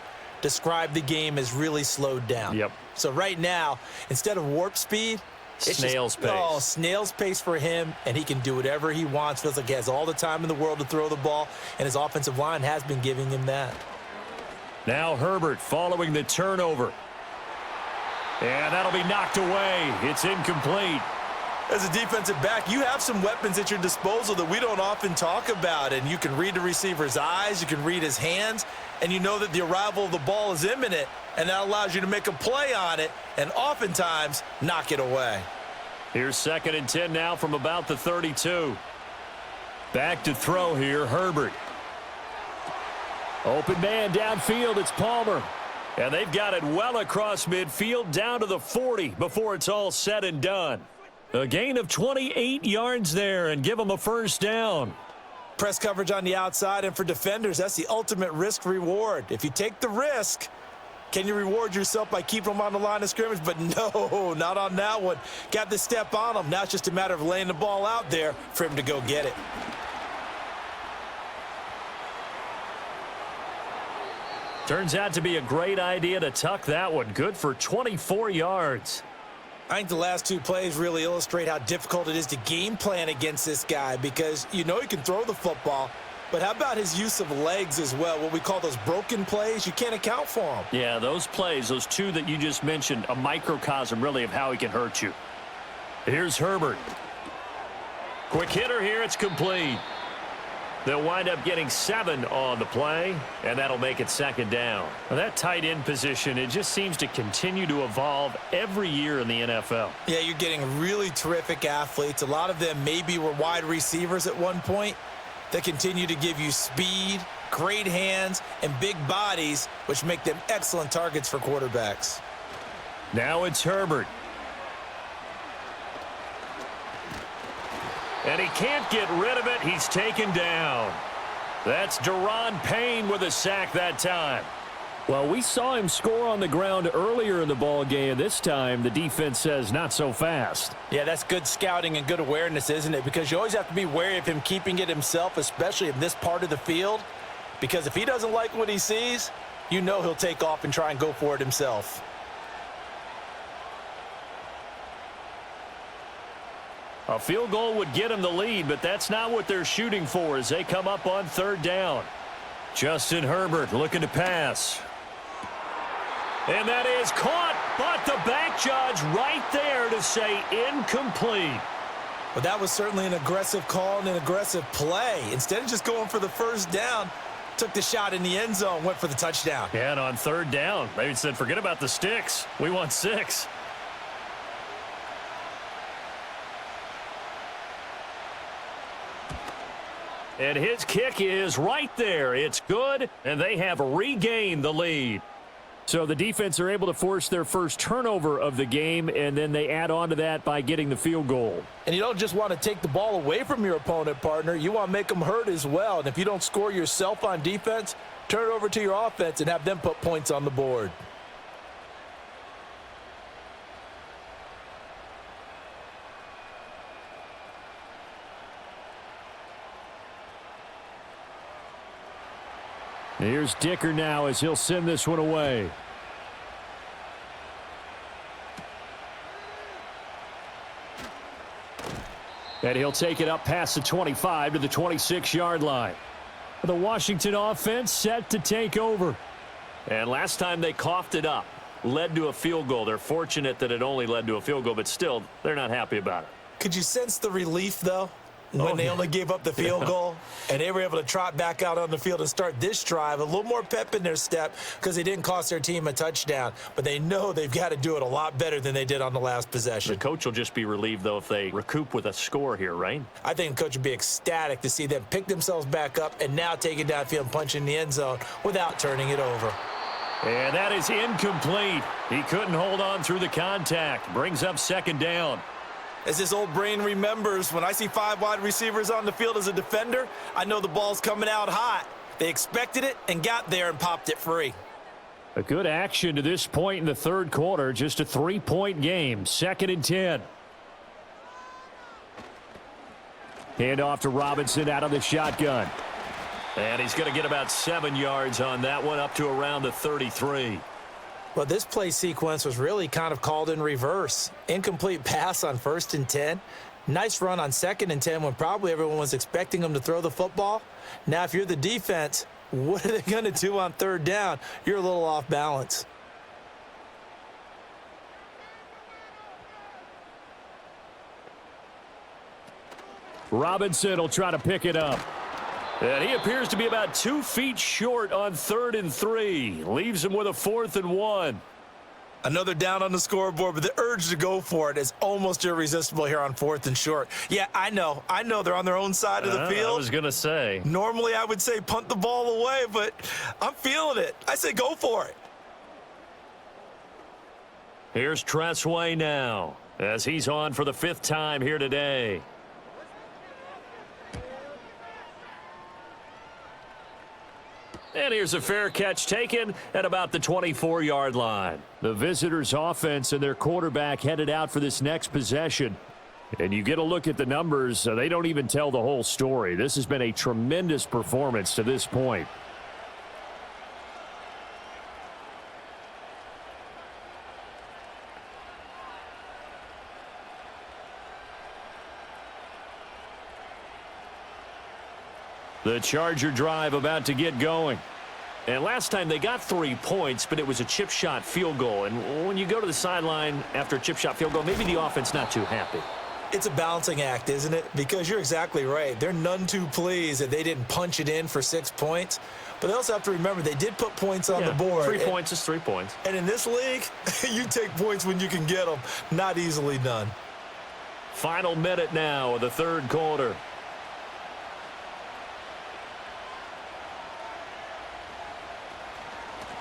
Speaker 6: described the game as really slowed down?
Speaker 2: Yep.
Speaker 6: So right now, instead of warp speed, it's
Speaker 2: snail's pace.
Speaker 6: Oh, snail's pace for him, and he can do whatever he wants. Feels like he has all the time in the world to throw the ball, and his offensive line has been giving him that.
Speaker 2: Now Herbert following the turnover. And that'll be knocked away. It's incomplete.
Speaker 6: As a defensive back, you have some weapons at your disposal that we don't often talk about, and you can read the receiver's eyes, you can read his hands, and you know that the arrival of the ball is imminent, and that allows you to make a play on it and oftentimes knock it away.
Speaker 2: Here's 2nd and 10 now from about the 32. Back to throw here, Herbert.
Speaker 4: Open man downfield, it's Palmer.
Speaker 2: And they've got it well across midfield down to the 40 before it's all said and done. A gain of 28 yards there and give them a first down.
Speaker 6: Press coverage on the outside, and for defenders, that's the ultimate risk-reward. If you take the risk, can you reward yourself by keeping them on the line of scrimmage? But no, not on that one. Got the step on them. Now it's just a matter of laying the ball out there for him to go get it.
Speaker 2: Turns out to be a great idea to tuck that one. Good for 24 yards.
Speaker 6: I think the last two plays really illustrate how difficult it is to game plan against this guy, because you know he can throw the football, but how about his use of legs as well? What we call those broken plays, you can't account for them.
Speaker 2: Yeah, those plays, those two that you just mentioned, a microcosm really of how he can hurt you. Here's Herbert. Quick hitter here, it's complete. They'll wind up getting 7 on the play, and that'll make it 2nd down. Now, that tight end position, it just seems to continue to evolve every year in the NFL.
Speaker 6: Yeah, you're getting really terrific athletes. A lot of them maybe were wide receivers at one point that continue to give you speed, great hands, and big bodies, which make them excellent targets for quarterbacks.
Speaker 2: Now it's Herbert. And he can't get rid of it. He's taken down. That's Daron Payne with a sack that time.
Speaker 4: Well, we saw him score on the ground earlier in the ball game. This time, the defense says not so fast.
Speaker 6: Yeah, that's good scouting and good awareness, isn't it? Because you always have to be wary of him keeping it himself, especially in this part of the field. Because if he doesn't like what he sees, you know he'll take off and try and go for it himself.
Speaker 2: A field goal would get him the lead, but that's not what they're shooting for as they come up on 3rd down. Justin Herbert looking to pass. And that is caught, but the back judge right there to say incomplete.
Speaker 6: But that was certainly an aggressive call and an aggressive play. Instead of just going for the first down, took the shot in the end zone, went for the touchdown.
Speaker 2: Yeah, and on 3rd down, they said, forget about the sticks. We want 6. And his kick is right there. It's good, and they have regained the lead.
Speaker 4: So the defense are able to force their first turnover of the game, and then they add on to that by getting the field goal.
Speaker 6: And you don't just want to take the ball away from your opponent, partner. You want to make them hurt as well. And if you don't score yourself on defense, turn it over to your offense and have them put points on the board.
Speaker 4: Here's Dicker now as he'll send this one away. And he'll take it up past the 25 to the 26-yard line. The Washington offense set to take over.
Speaker 2: And last time they coughed it up, led to a field goal. They're fortunate that it only led to a field goal, but still, they're not happy about it.
Speaker 6: Could you sense the relief, though, when they only gave up the field goal and they were able to trot back out on the field and start this drive? A little more pep in their step because they didn't cost their team a touchdown, but they know they've got to do it a lot better than they did on the last possession.
Speaker 2: The coach will just be relieved, though, if they recoup with a score here, right?
Speaker 6: I think the coach would be ecstatic to see them pick themselves back up and now take it downfield and punch in the end zone without turning it over.
Speaker 2: And that is incomplete. He couldn't hold on through the contact. Brings up 2nd down.
Speaker 6: As this old brain remembers, when I see 5 wide receivers on the field as a defender, I know the ball's coming out hot. They expected it and got there and popped it free.
Speaker 2: A good action to this point in the third quarter. Just a 3-point game. 2nd and 10. Hand off to Robinson out of the shotgun. And he's going to get about 7 yards on that one, up to around the 33.
Speaker 6: Well, this play sequence was really kind of called in reverse. Incomplete pass on 1st and 10. Nice run on 2nd and 10 when probably everyone was expecting him to throw the football. Now, if you're the defense, what are they going to do on 3rd down? You're a little off balance.
Speaker 2: Robinson will try to pick it up. And he appears to be about 2 feet short on 3rd and 3. Leaves him with a 4th and 1.
Speaker 6: Another down on the scoreboard, but the urge to go for it is almost irresistible here on 4th and short. Yeah, I know they're on their own side of the field.
Speaker 2: I was going to say.
Speaker 6: Normally I would say punt the ball away, but I'm feeling it. I say go for it.
Speaker 2: Here's Tressway now, as he's on for the 5th time here today. And here's a fair catch taken at about the 24-yard line. The visitors' offense and their quarterback headed out for this next possession. And you get a look at the numbers, they don't even tell the whole story. This has been a tremendous performance to this point. The Charger drive about to get going. And last time they got 3 points, but it was a chip shot field goal. And when you go to the sideline after a chip shot field goal, maybe the offense not too happy.
Speaker 6: It's a balancing act, isn't it? Because you're exactly right. They're none too pleased that they didn't punch it in for 6 points. But they also have to remember they did put points on the board.
Speaker 2: 3 points is 3 points.
Speaker 6: And in this league, you take points when you can get them. Not easily done.
Speaker 2: Final minute now of the third quarter.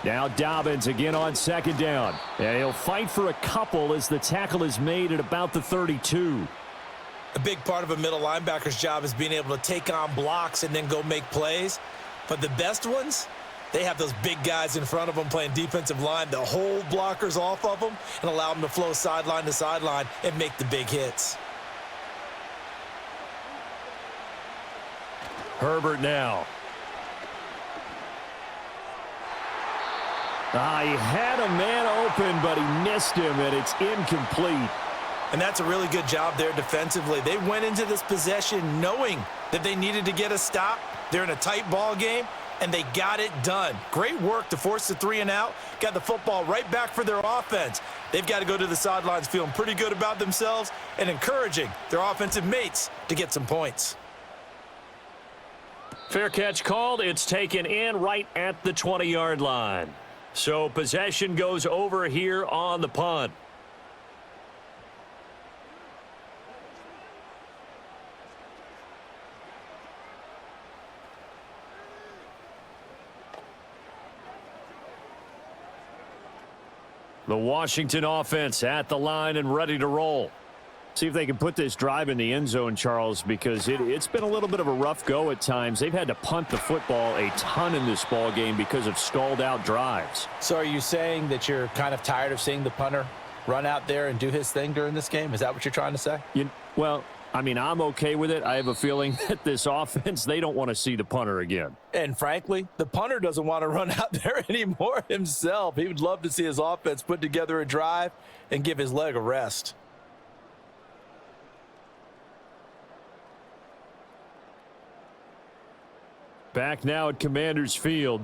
Speaker 2: Now Dobbins again on 2nd down. And he'll fight for a couple as the tackle is made at about the 32.
Speaker 6: A big part of a middle linebacker's job is being able to take on blocks and then go make plays. But the best ones, they have those big guys in front of them playing defensive line to hold blockers off of them and allow them to flow sideline to sideline and make the big hits.
Speaker 2: Herbert now. He had a man open, but he missed him, and it's incomplete.
Speaker 6: And that's a really good job there defensively. They went into this possession knowing that they needed to get a stop. They're in a tight ball game, and they got it done. Great work to force the 3 and out. Got the football right back for their offense. They've got to go to the sidelines feeling pretty good about themselves and encouraging their offensive mates to get some points.
Speaker 2: Fair catch called. It's taken in right at the 20-yard line. So possession goes over here on the punt. The Washington offense at the line and ready to roll. See if they can put this drive in the end zone, Charles, because it's been a little bit of a rough go at times. They've had to punt the football a ton in this ball game because of stalled out drives.
Speaker 3: So are you saying that you're kind of tired of seeing the punter run out there and do his thing during this game? Is that what you're trying to say?
Speaker 2: Well, I mean, I'm okay with it. I have a feeling that this offense, they don't want to see the punter again.
Speaker 3: And frankly, the punter doesn't want to run out there anymore himself. He would love to see his offense put together a drive and give his leg a rest.
Speaker 2: Back now at Commanders Field.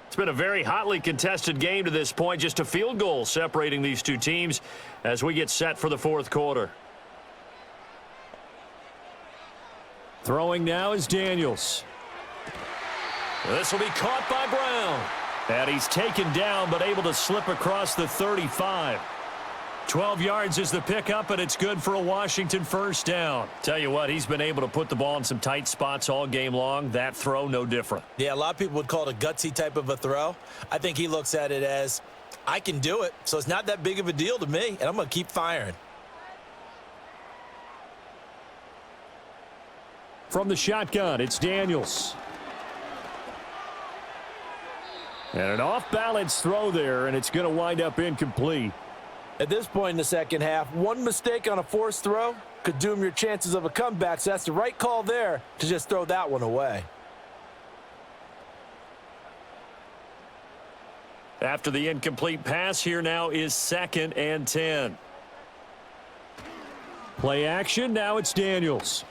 Speaker 2: It's been a very hotly contested game to this point. Just a field goal separating these two teams as we get set for the fourth quarter. Throwing now is Daniels. This will be caught by Brown. And he's taken down but able to slip across the 35. 12 yards is the pickup, and it's good for a Washington first down. Tell you what, he's been able to put the ball in some tight spots all game long. That throw, no different.
Speaker 6: Yeah, a lot of people would call it a gutsy type of a throw. I think he looks at it as, I can do it, so it's not that big of a deal to me, and I'm going to keep firing. From the shotgun, it's Daniels.
Speaker 4: And an off-balance throw there, and it's going to wind up incomplete.
Speaker 3: At this point in the second half, one mistake on a forced throw could doom your chances of a comeback, so that's the right call there to just throw that one away.
Speaker 2: After the incomplete pass, here now is 2nd and 10.
Speaker 4: Play action, now it's Daniels.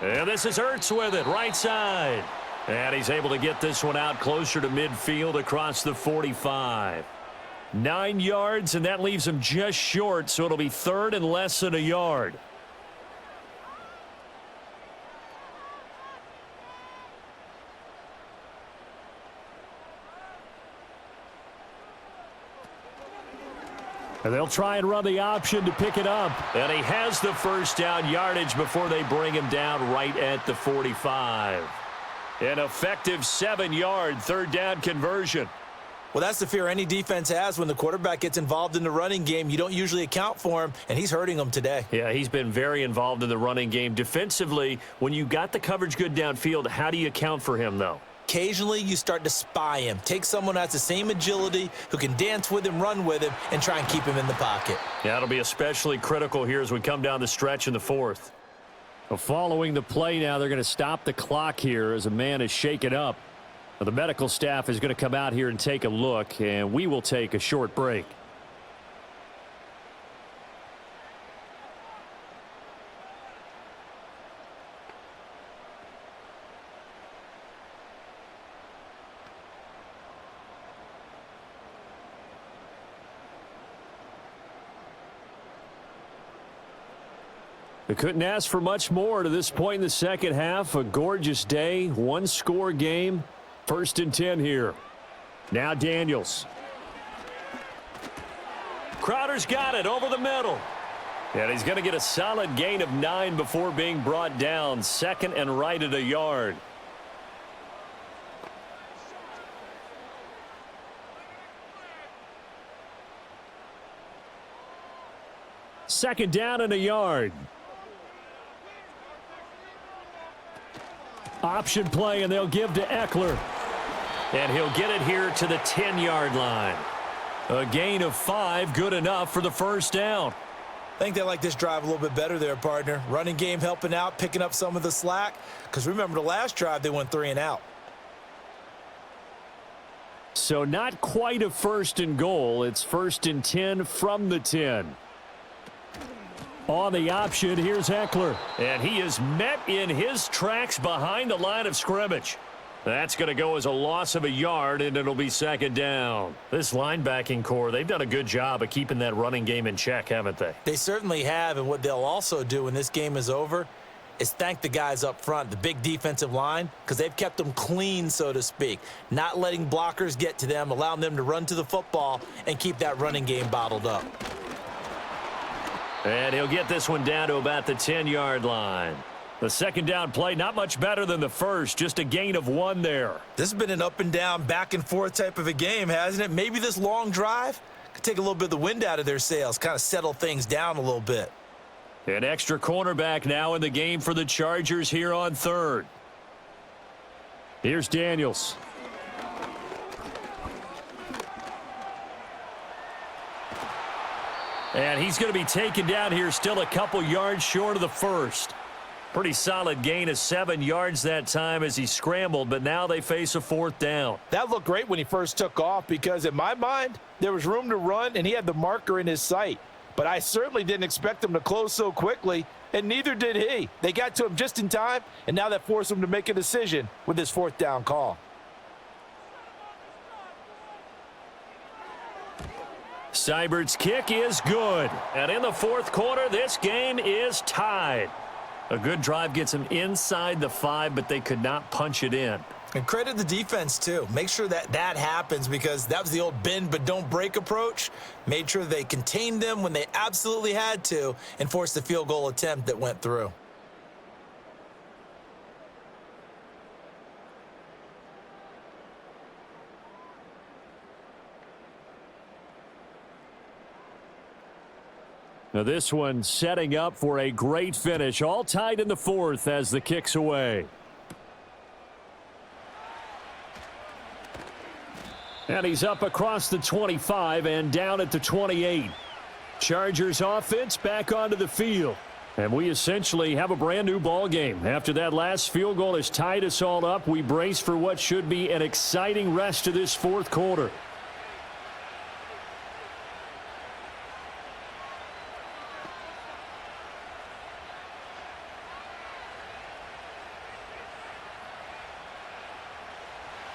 Speaker 2: And this is Ertz with it, right side. And he's able to get this one out closer to midfield across the 45. 9 yards, and that leaves him just short, so it'll be 3rd and less than a yard.
Speaker 4: And they'll try and run the option to pick it up.
Speaker 2: And he has the first down yardage before they bring him down right at the 45. An effective 7-yard 3rd down conversion.
Speaker 6: Well, that's the fear any defense has when the quarterback gets involved in the running game. You don't usually account for him, and he's hurting them today.
Speaker 2: Yeah, he's been very involved in the running game. Defensively, when you got the coverage good downfield, how do you account for him, though?
Speaker 6: Occasionally, you start to spy him. Take someone who has the same agility, who can dance with him, run with him, and try and keep him in the pocket.
Speaker 2: Yeah, it'll be especially critical here as we come down the stretch in the 4th.
Speaker 4: Well, following the play now, they're going to stop the clock here as a man is shaken up. Well, the medical staff is going to come out here and take a look, and we will take a short break. They couldn't ask for much more to this point in the second half. A gorgeous day, 1-score game. 1st and 10 here. Now Daniels.
Speaker 2: Crowder's got it over the middle. And he's going to get a solid gain of 9 before being brought down. 2nd and right at a yard.
Speaker 4: Second down and a yard. Option play, and they'll give to Eckler.
Speaker 2: And he'll get it here to the 10-yard line. A gain of 5, good enough for the first down.
Speaker 6: I think they like this drive a little bit better there, partner. Running game helping out, picking up some of the slack. Because remember, the last drive, they went 3 and out.
Speaker 4: So not quite a 1st and goal. It's 1st and 10 from the 10. On the option, here's Eckler.
Speaker 2: And he is met in his tracks behind the line of scrimmage. That's going to go as a loss of a yard, and it'll be 2nd down. This linebacking core, they've done a good job of keeping that running game in check, haven't they?
Speaker 6: They certainly have, and what they'll also do when this game is over is thank the guys up front, the big defensive line, because they've kept them clean, so to speak, not letting blockers get to them, allowing them to run to the football and keep that running game bottled up.
Speaker 2: And he'll get this one down to about the 10-yard line. The 2nd down play, not much better than the first, just a gain of 1 there.
Speaker 6: This has been an up and down, back and forth type of a game, hasn't it? Maybe this long drive could take a little bit of the wind out of their sails, kind of settle things down a little bit.
Speaker 2: An extra cornerback now in the game for the Chargers here on 3rd.
Speaker 4: Here's Daniels.
Speaker 2: And he's going to be taken down here, still a couple yards short of the first. Pretty solid gain of 7 yards that time as he scrambled, but now they face a 4th down.
Speaker 3: That looked great when he first took off because, in my mind, there was room to run and he had the marker in his sight. But I certainly didn't expect him to close so quickly, and neither did he. They got to him just in time, and now that forced him to make a decision with his 4th down call.
Speaker 2: Seibert's kick is good. And in the 4th quarter, this game is tied. A good drive gets him inside the 5, but they could not punch it in.
Speaker 6: And credit the defense, too. Make sure that that happens because that was the old bend but don't break approach. Made sure they contained them when they absolutely had to and forced the field goal attempt that went through.
Speaker 4: Now this one setting up for a great finish. All tied in the 4th as the kick's away.
Speaker 2: And he's up across the 25 and down at the 28. Chargers offense back onto the field. And we essentially have a brand new ball game. After that last field goal has tied us all up, we brace for what should be an exciting rest of this fourth quarter.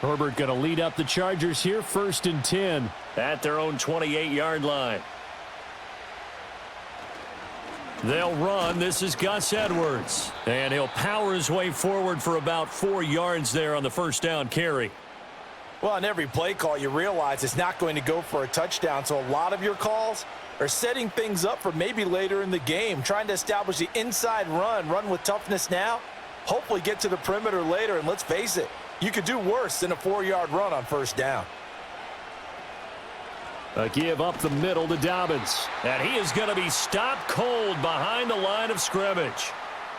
Speaker 2: Herbert going to lead up the Chargers here, 1st and 10 at their own 28-yard line. They'll run. This is Gus Edwards. And he'll power his way forward for about 4 yards there on the first down carry.
Speaker 3: Well, on every play call, you realize it's not going to go for a touchdown. So a lot of your calls are setting things up for maybe later in the game, trying to establish the inside run with toughness now, hopefully get to the perimeter later. And let's face it, you could do worse than a 4-yard run on first down.
Speaker 2: A give up the middle to Dobbins. And he is going to be stopped cold behind the line of scrimmage.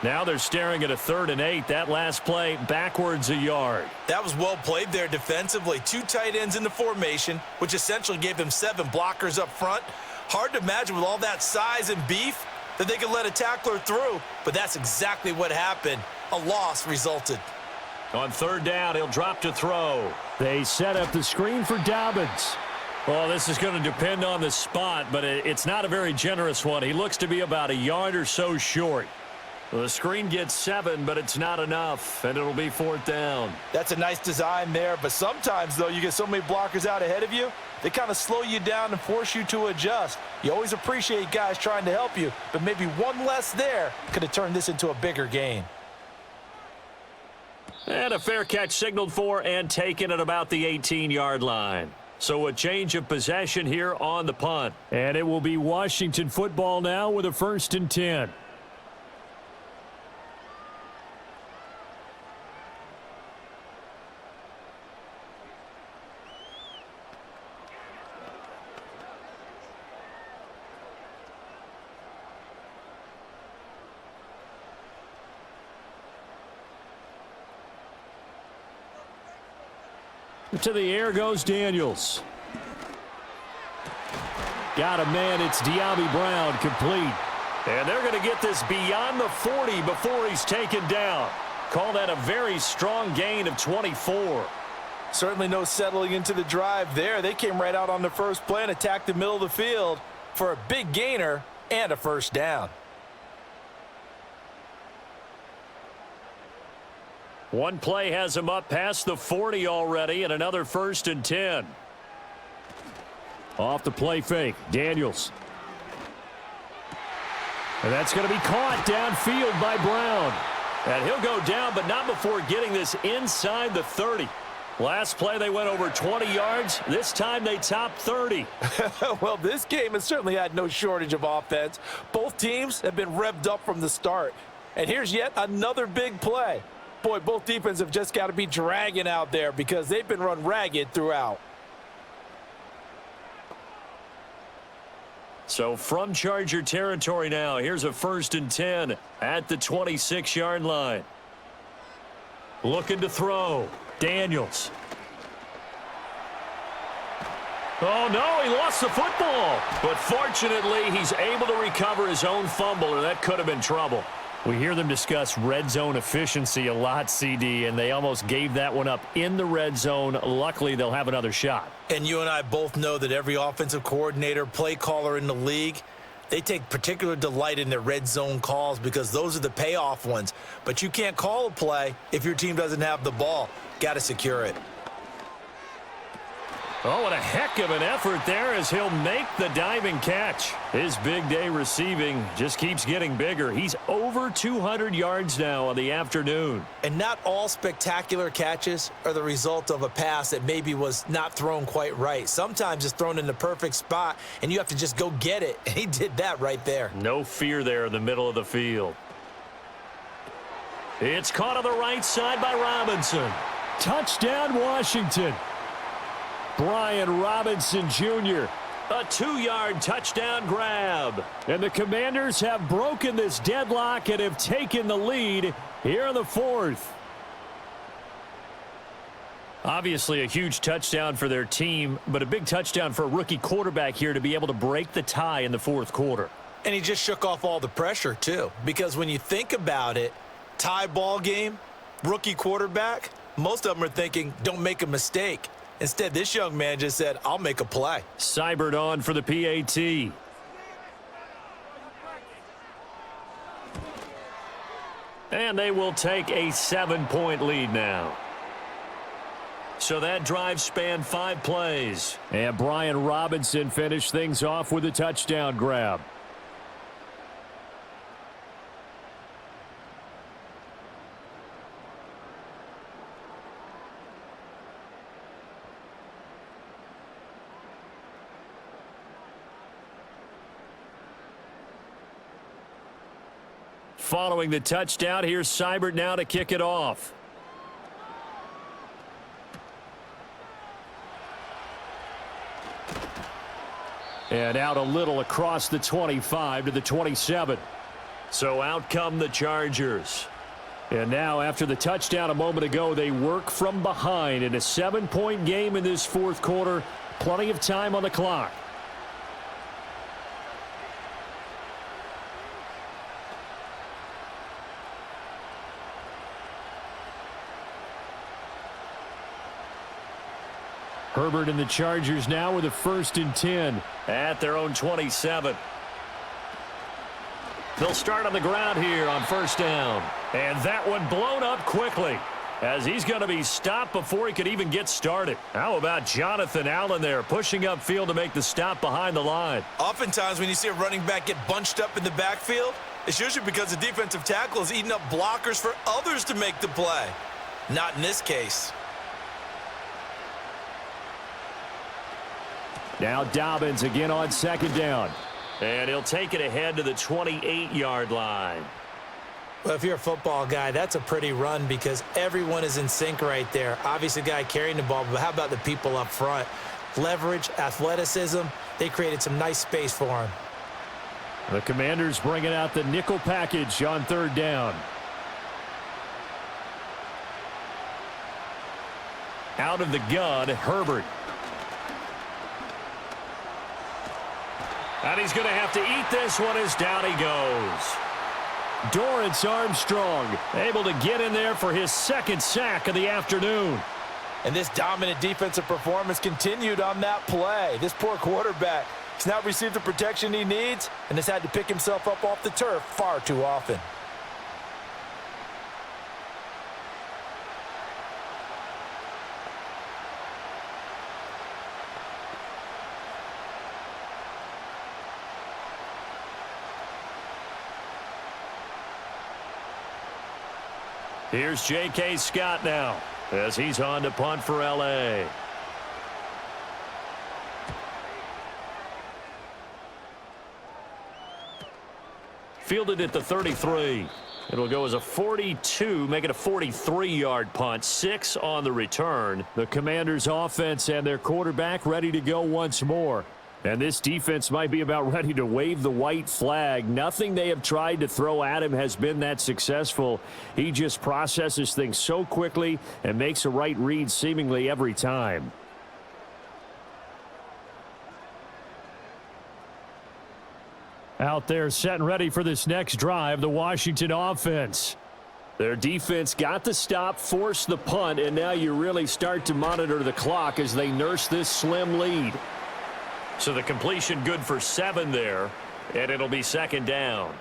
Speaker 2: Now they're staring at a 3rd and 8. That last play backwards a yard.
Speaker 6: That was well played there defensively. 2 tight ends in the formation, which essentially gave them 7 blockers up front. Hard to imagine with all that size and beef that they could let a tackler through, but that's exactly what happened. A loss resulted.
Speaker 2: On 3rd down, he'll drop to throw.
Speaker 4: They set up the screen for Dobbins.
Speaker 2: Well, this is going to depend on the spot, but it's not a very generous one. He looks to be about a yard or so short. Well, the screen gets 7, but it's not enough, and it'll be 4th down.
Speaker 3: That's a nice design there, but sometimes, though, you get so many blockers out ahead of you, they kind of slow you down and force you to adjust. You always appreciate guys trying to help you, but maybe one less there could have turned this into a bigger game.
Speaker 2: And a fair catch signaled for and taken at about the 18-yard line. So a change of possession here on the punt.
Speaker 4: And it will be Washington football now with a 1st and 10. To the air goes Daniels. Got a man. It's De'Ami Brown, complete.
Speaker 2: And they're going to get this beyond the 40 before he's taken down. Call that a very strong gain of 24.
Speaker 3: Certainly no settling into the drive there. They came right out on the first play and attacked the middle of the field for a big gainer and a 1st down.
Speaker 2: One play has him up past the 40 already, and another 1st and 10.
Speaker 4: Off the play fake, Daniels. And that's going to be caught downfield by Brown.
Speaker 2: And he'll go down, but not before getting this inside the 30. Last play, they went over 20 yards. This time, they topped 30.
Speaker 3: Well, this game has certainly had no shortage of offense. Both teams have been revved up from the start. And here's yet another big play. Boy, both defenses have just got to be dragging out there because they've been run ragged throughout.
Speaker 2: So from Charger territory now, here's a 1st and 10 at the 26-yard line. Looking to throw. Daniels. Oh, no, he lost the football. But fortunately, he's able to recover his own fumble, or that could have been trouble.
Speaker 4: We hear them discuss red zone efficiency a lot, CD, and they almost gave that one up in the red zone. Luckily, they'll have another shot.
Speaker 6: And you and I both know that every offensive coordinator, play caller in the league, they take particular delight in their red zone calls because those are the payoff ones. But you can't call a play if your team doesn't have the ball. Got to secure it.
Speaker 2: Oh, what a heck of an effort there as he'll make the diving catch. His big day receiving just keeps getting bigger. He's over 200 yards now on the afternoon.
Speaker 6: And not all spectacular catches are the result of a pass that maybe was not thrown quite right. Sometimes it's thrown in the perfect spot, and you have to just go get it. And he did that right there.
Speaker 2: No fear there in the middle of the field. It's caught on the right side by Robinson.
Speaker 4: Touchdown, Washington. Brian Robinson Jr.
Speaker 2: A 2-yard touchdown grab.
Speaker 4: And the Commanders have broken this deadlock and have taken the lead here in the fourth.
Speaker 2: Obviously a huge touchdown for their team, but a big touchdown for a rookie quarterback here to be able to break the tie in the fourth quarter.
Speaker 6: And he just shook off all the pressure, too. Because when you think about it, tie ball game, rookie quarterback, most of them are thinking, don't make a mistake. Instead, this young man just said, I'll make a play.
Speaker 2: Seibert on for the PAT. And they will take a 7-point lead now. So that drive spanned 5 plays.
Speaker 4: And Brian Robinson finished things off with a touchdown grab.
Speaker 2: Following the touchdown, here's Seibert now to kick it off.
Speaker 4: And out a little across the 25 to the 27.
Speaker 2: So out come the Chargers.
Speaker 4: And now after the touchdown a moment ago, they work from behind in a 7-point game in this fourth quarter. Plenty of time on the clock. Herbert and the Chargers now with a 1st and 10.
Speaker 2: At their own 27. They'll start on the ground here on 1st down. And that one blown up quickly as he's going to be stopped before he could even get started. How about Jonathan Allen there pushing upfield to make the stop behind the line?
Speaker 6: Oftentimes when you see a running back get bunched up in the backfield, it's usually because the defensive tackle is eating up blockers for others to make the play. Not in this case.
Speaker 4: Now Dobbins again on 2nd down.
Speaker 2: And he'll take it ahead to the 28-yard line.
Speaker 6: Well, if you're a football guy, that's a pretty run because everyone is in sync right there. Obviously, the guy carrying the ball, but how about the people up front? Leverage, athleticism, they created some nice space for him.
Speaker 4: The Commanders bringing out the nickel package on 3rd down.
Speaker 2: Out of the gun, Herbert. And he's going to have to eat this one as down he goes.
Speaker 4: Dorrance Armstrong able to get in there for his 2nd sack of the afternoon.
Speaker 3: And this dominant defensive performance continued on that play. This poor quarterback has not received the protection he needs and has had to pick himself up off the turf far too often.
Speaker 2: Here's J.K. Scott now as he's on to punt for L.A. Fielded at the 33. It'll go as a 42, make it a 43-yard punt. 6 on the return.
Speaker 4: The Commanders' offense and their quarterback ready to go once more. And this defense might be about ready to wave the white flag. Nothing they have tried to throw at him has been that successful. He just processes things so quickly and makes a right read seemingly every time. Out there set and ready for this next drive, the Washington offense. Their defense got the stop, forced the punt, and now you really start to monitor the clock as they nurse this slim lead.
Speaker 2: So the completion good for 7 there, and it'll be 2nd down.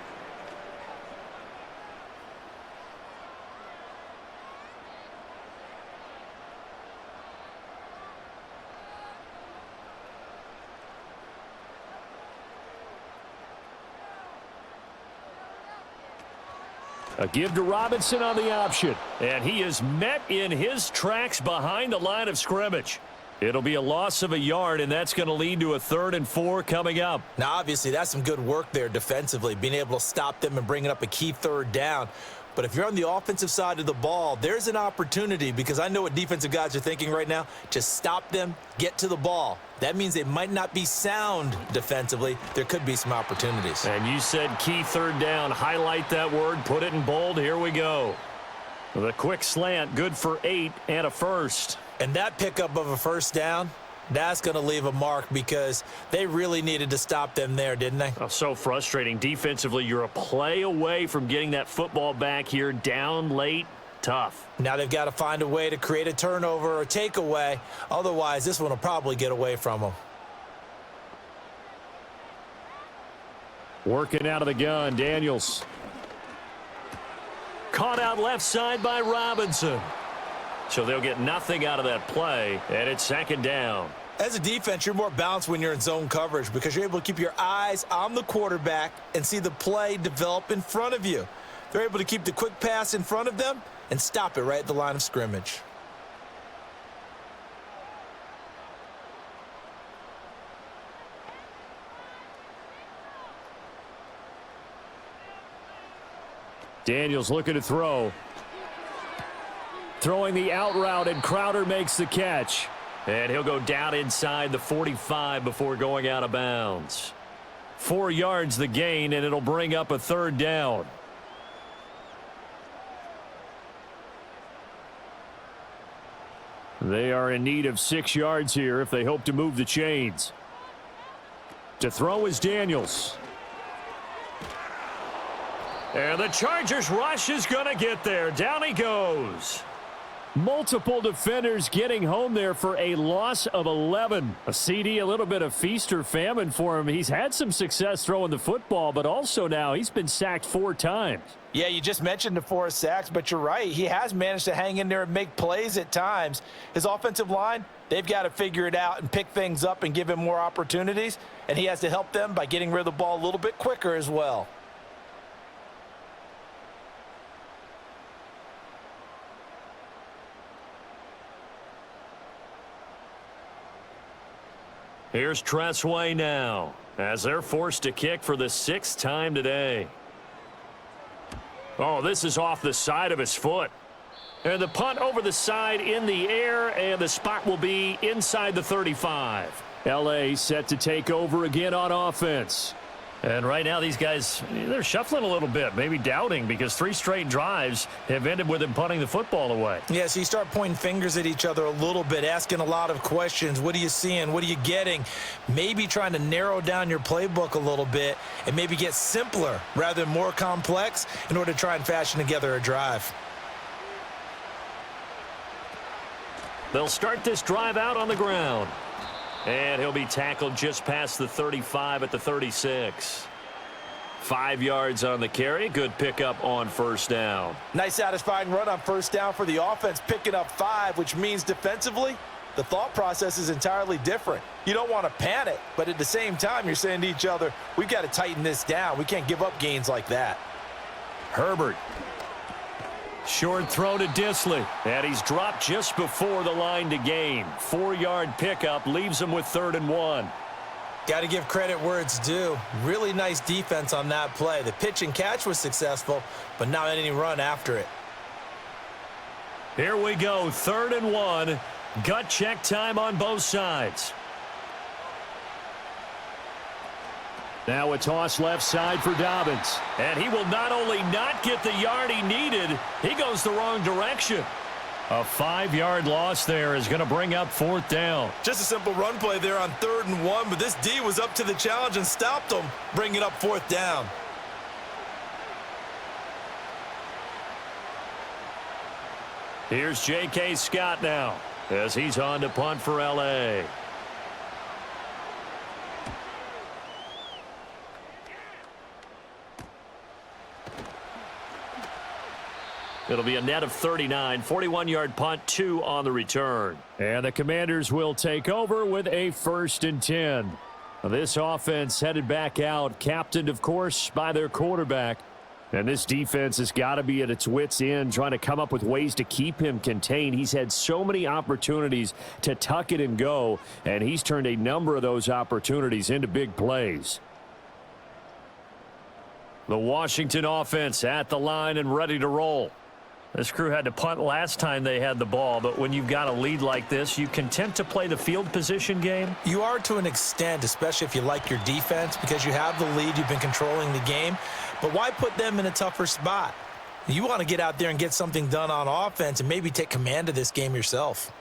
Speaker 4: A give to Robinson on the option.
Speaker 2: And he is met in his tracks behind the line of scrimmage. It'll be a loss of a yard, and that's going to lead to a 3rd and 4 coming up.
Speaker 6: Now, obviously, that's some good work there defensively, being able to stop them and bringing up a key 3rd down. But if you're on the offensive side of the ball, there's an opportunity because I know what defensive guys are thinking right now. Just stop them, get to the ball. That means they might not be sound defensively. There could be some opportunities.
Speaker 2: And you said key 3rd down. Highlight that word, put it in bold. Here we go. The quick slant, good for 8 and a first.
Speaker 6: And that pickup of a first down, that's going to leave a mark because they really needed to stop them there, didn't they?
Speaker 2: Oh, so frustrating. Defensively, you're a play away from getting that football back here, down late. Tough.
Speaker 6: Now they've got to find a way to create a turnover or takeaway. Otherwise, this one will probably get away from them.
Speaker 2: Working out of the gun, Daniels. Caught out left side by Robinson. So they'll get nothing out of that play, and it's second down.
Speaker 6: As a defense, you're more balanced when you're in zone coverage because you're able to keep your eyes on the quarterback and see the play develop in front of you. They're able to keep the quick pass in front of them and stop it right at the line of scrimmage.
Speaker 2: Daniels looking to throw. Throwing the out route, and Crowder makes the catch. And he'll go down inside the 45 before going out of bounds. 4 yards the gain, and it'll bring up a third down. They are in need of 6 yards here if they hope to move the chains. To throw is Daniels. And the Chargers rush is going to get there. Down he goes. Multiple defenders getting home there for a loss of 11. A CD, a little bit of feast or famine for him. He's had some success throwing the football, but also now he's been sacked 4 times.
Speaker 3: Yeah, you just mentioned the 4 sacks, but you're right. He has managed to hang in there and make plays at times. His offensive line, they've got to figure it out and pick things up and give him more opportunities, and he has to help them by getting rid of the ball a little bit quicker as well.
Speaker 2: Here's Tressway now as they're forced to kick for the 6th time today. Oh, this is off the side of his foot. And the punt over the side in the air, and the spot will be inside the 35. L.A. set to take over again on offense. And right now these guys, they're shuffling a little bit, maybe doubting, because 3 straight drives have ended with them punting the football away.
Speaker 6: Yeah, so you start pointing fingers at each other a little bit, asking a lot of questions. What are you seeing? What are you getting? Maybe trying to narrow down your playbook a little bit and maybe get simpler rather than more complex in order to try and fashion together a drive.
Speaker 2: They'll start this drive out on the ground. And he'll be tackled just past the 35 at the 36. 5 yards on the carry. Good pickup on first down.
Speaker 3: Nice satisfying run on first down for the offense, picking up 5, which means defensively, the thought process is entirely different. You don't want to panic, but at the same time, you're saying to each other, we've got to tighten this down. We can't give up gains like that.
Speaker 2: Herbert. Short throw to Disley, and he's dropped just before the line to gain. 4-yard pickup leaves him with 3rd and 1.
Speaker 6: Got to give credit where it's due. Really nice defense on that play. The pitch and catch was successful, but not any run after it.
Speaker 2: Here we go, 3rd and 1. Gut check time on both sides. Now a toss left side for Dobbins. And he will not only not get the yard he needed, he goes the wrong direction. A 5-yard loss there is going to bring up 4th down.
Speaker 3: Just a simple run play there on 3rd and 1, but this D was up to the challenge and stopped him, bringing up 4th down.
Speaker 2: Here's J.K. Scott now as he's on to punt for L.A. It'll be a net of 39, 41-yard punt, 2 on the return. And the Commanders will take over with a 1st and 10. This offense headed back out, captained, of course, by their quarterback. And this defense has got to be at its wits' end, trying to come up with ways to keep him contained. He's had so many opportunities to tuck it and go, and he's turned a number of those opportunities into big plays. The Washington offense at the line and ready to roll. This crew had to punt last time they had the ball, but when you've got a lead like this, you content to play the field position game?
Speaker 6: You are to an extent, especially if you like your defense, because you have the lead, you've been controlling the game. But why put them in a tougher spot? You want to get out there and get something done on offense and maybe take command of this game yourself.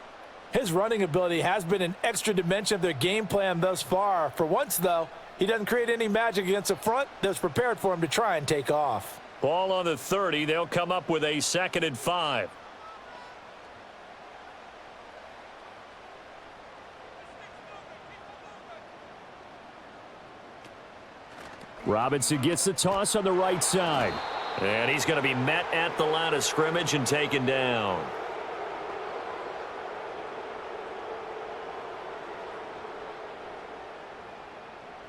Speaker 3: His running ability has been an extra dimension of their game plan thus far. For once, though, he doesn't create any magic against the front that's prepared for him to try and take off.
Speaker 2: Ball on the 30. They'll come up with a 2nd and 5.
Speaker 4: Robinson gets the toss on the right side.
Speaker 2: And he's going to be met at the line of scrimmage and taken down.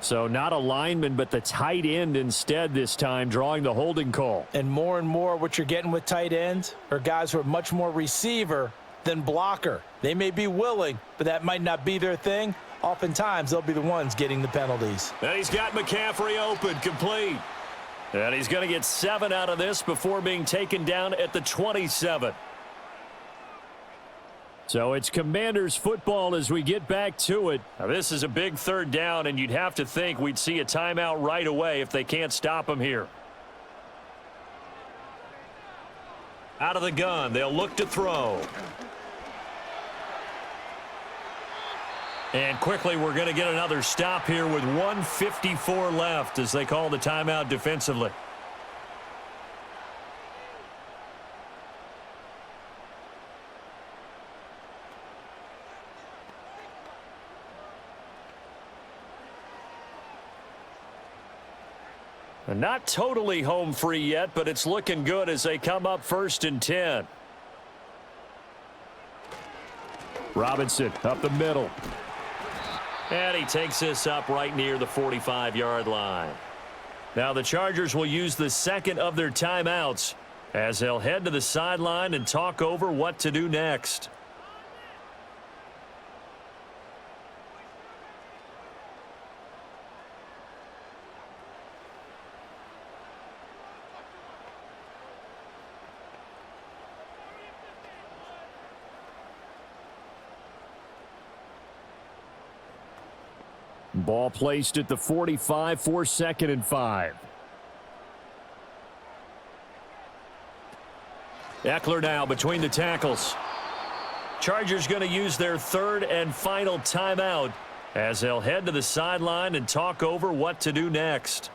Speaker 4: So not a lineman, but the tight end instead this time, drawing the holding call.
Speaker 3: And more what you're getting with tight ends are guys who are much more receiver than blocker. They may be willing, but that might not be their thing. Oftentimes, they'll be the ones getting the penalties.
Speaker 2: And he's got McCaffrey open, complete. And he's going to get 7 out of this before being taken down at the 27.
Speaker 4: So it's Commanders football as we get back to it.
Speaker 2: Now this is a big 3rd down, and you'd have to think we'd see a timeout right away if they can't stop him here. Out of the gun, they'll look to throw. And quickly, we're going to get another stop here with 1:54 left as they call the timeout defensively. And not totally home free yet, but it's looking good as they come up 1st and 10.
Speaker 4: Robinson up the middle.
Speaker 2: And he takes this up right near the 45-yard line. Now the Chargers will use the 2nd of their timeouts as they'll head to the sideline and talk over what to do next.
Speaker 4: Ball placed at the 45 for 2nd and 5.
Speaker 2: Eckler now between the tackles. Chargers going to use their 3rd and final timeout as they'll head to the sideline and talk over what to do next.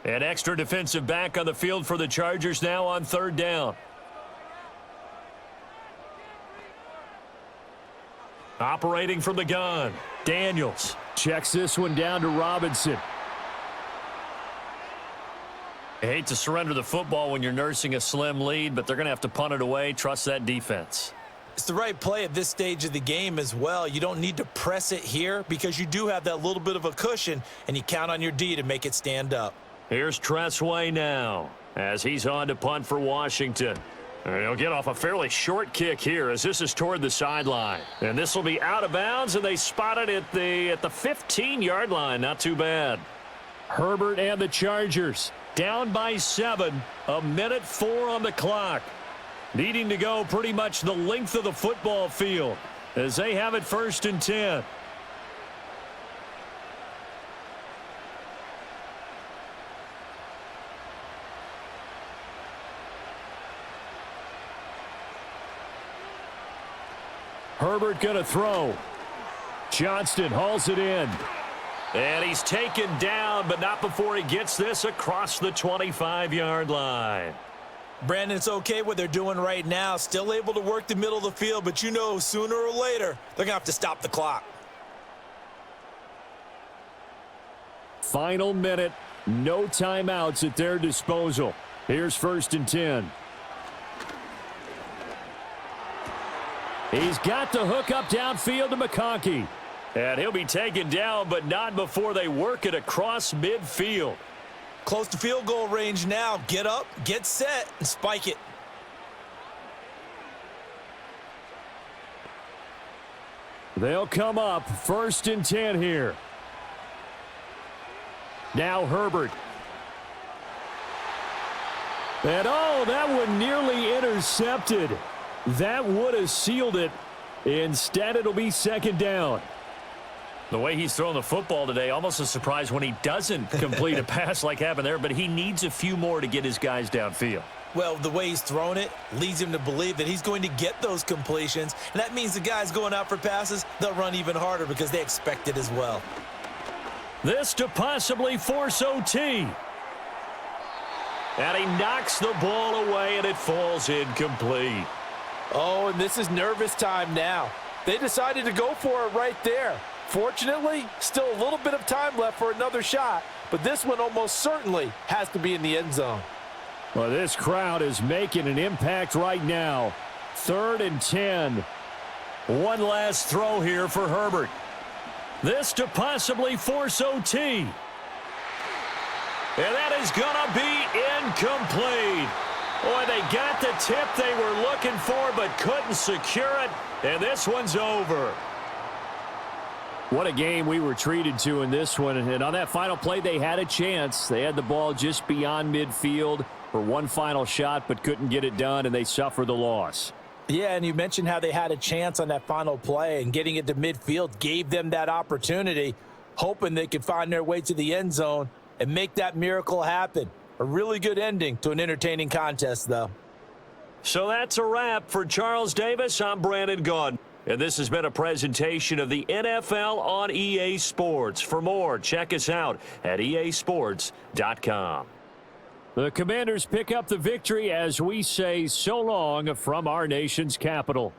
Speaker 2: An extra defensive back on the field for the Chargers now on 3rd down. Operating from the gun, Daniels.
Speaker 4: Checks this one down to Robinson.
Speaker 2: I hate to surrender the football when you're nursing a slim lead, but they're going to have to punt it away. Trust that defense.
Speaker 6: It's the right play at this stage of the game as well. You don't need to press it here because you do have that little bit of a cushion, and you count on your D to make it stand up.
Speaker 2: Here's Tressway now as he's on to punt for Washington. And he'll get off a fairly short kick here as this is toward the sideline. And this will be out of bounds, and they spot it at the 15-yard line. Not too bad.
Speaker 4: Herbert and the Chargers
Speaker 2: down by 7, 1:04 on the clock. Needing to go pretty much the length of the football field as they have it 1st and 10.
Speaker 4: Herbert going to throw. Johnston hauls it in.
Speaker 2: And he's taken down, but not before he gets this across the 25-yard line.
Speaker 6: Brandon, it's okay what they're doing right now. Still able to work the middle of the field, but you know sooner or later they're going to have to stop the clock.
Speaker 4: Final minute. No timeouts at their disposal. Here's 1st and 10. He's got the hook up downfield to McConkey.
Speaker 2: And he'll be taken down, but not before they work it across midfield.
Speaker 6: Close to field goal range now. Get up, get set, and spike it.
Speaker 4: They'll come up 1st and 10 here. Now Herbert. And oh, that one nearly intercepted. That would have sealed it. Instead, it'll be second down.
Speaker 2: The way he's throwing the football today, almost a surprise when he doesn't complete a pass like happened there, but he needs a few more to get his guys downfield.
Speaker 6: Well, the way he's thrown it leads him to believe that he's going to get those completions, and that means the guys going out for passes, they'll run even harder because they expect it as well.
Speaker 4: This to possibly force OT. And he knocks the ball away, and it falls incomplete.
Speaker 3: Oh, and this is nervous time now. They decided to go for it right there. Fortunately, still a little bit of time left for another shot, but this one almost certainly has to be in the end zone.
Speaker 4: Well, this crowd is making an impact right now. 3rd and 10.
Speaker 2: One last throw here for Herbert.
Speaker 4: This to possibly force OT.
Speaker 2: And that is going to be incomplete. Boy, they got the tip they were looking for but couldn't secure it, and this one's over.
Speaker 4: What a game we were treated to in this one. And on that final play, they had a chance. They had the ball just beyond midfield for one final shot, but couldn't get it done, and they suffer the loss.
Speaker 3: Yeah, and you mentioned how they had a chance on that final play, and getting it to midfield gave them that opportunity, hoping they could find their way to the end zone and make that miracle happen. A really good ending to an entertaining contest, though.
Speaker 2: So that's a wrap for Charles Davis. I'm Brandon Gaudin. And this has been a presentation of the NFL on EA Sports. For more, check us out at easports.com.
Speaker 4: The Commanders pick up the victory as we say so long from our nation's capital.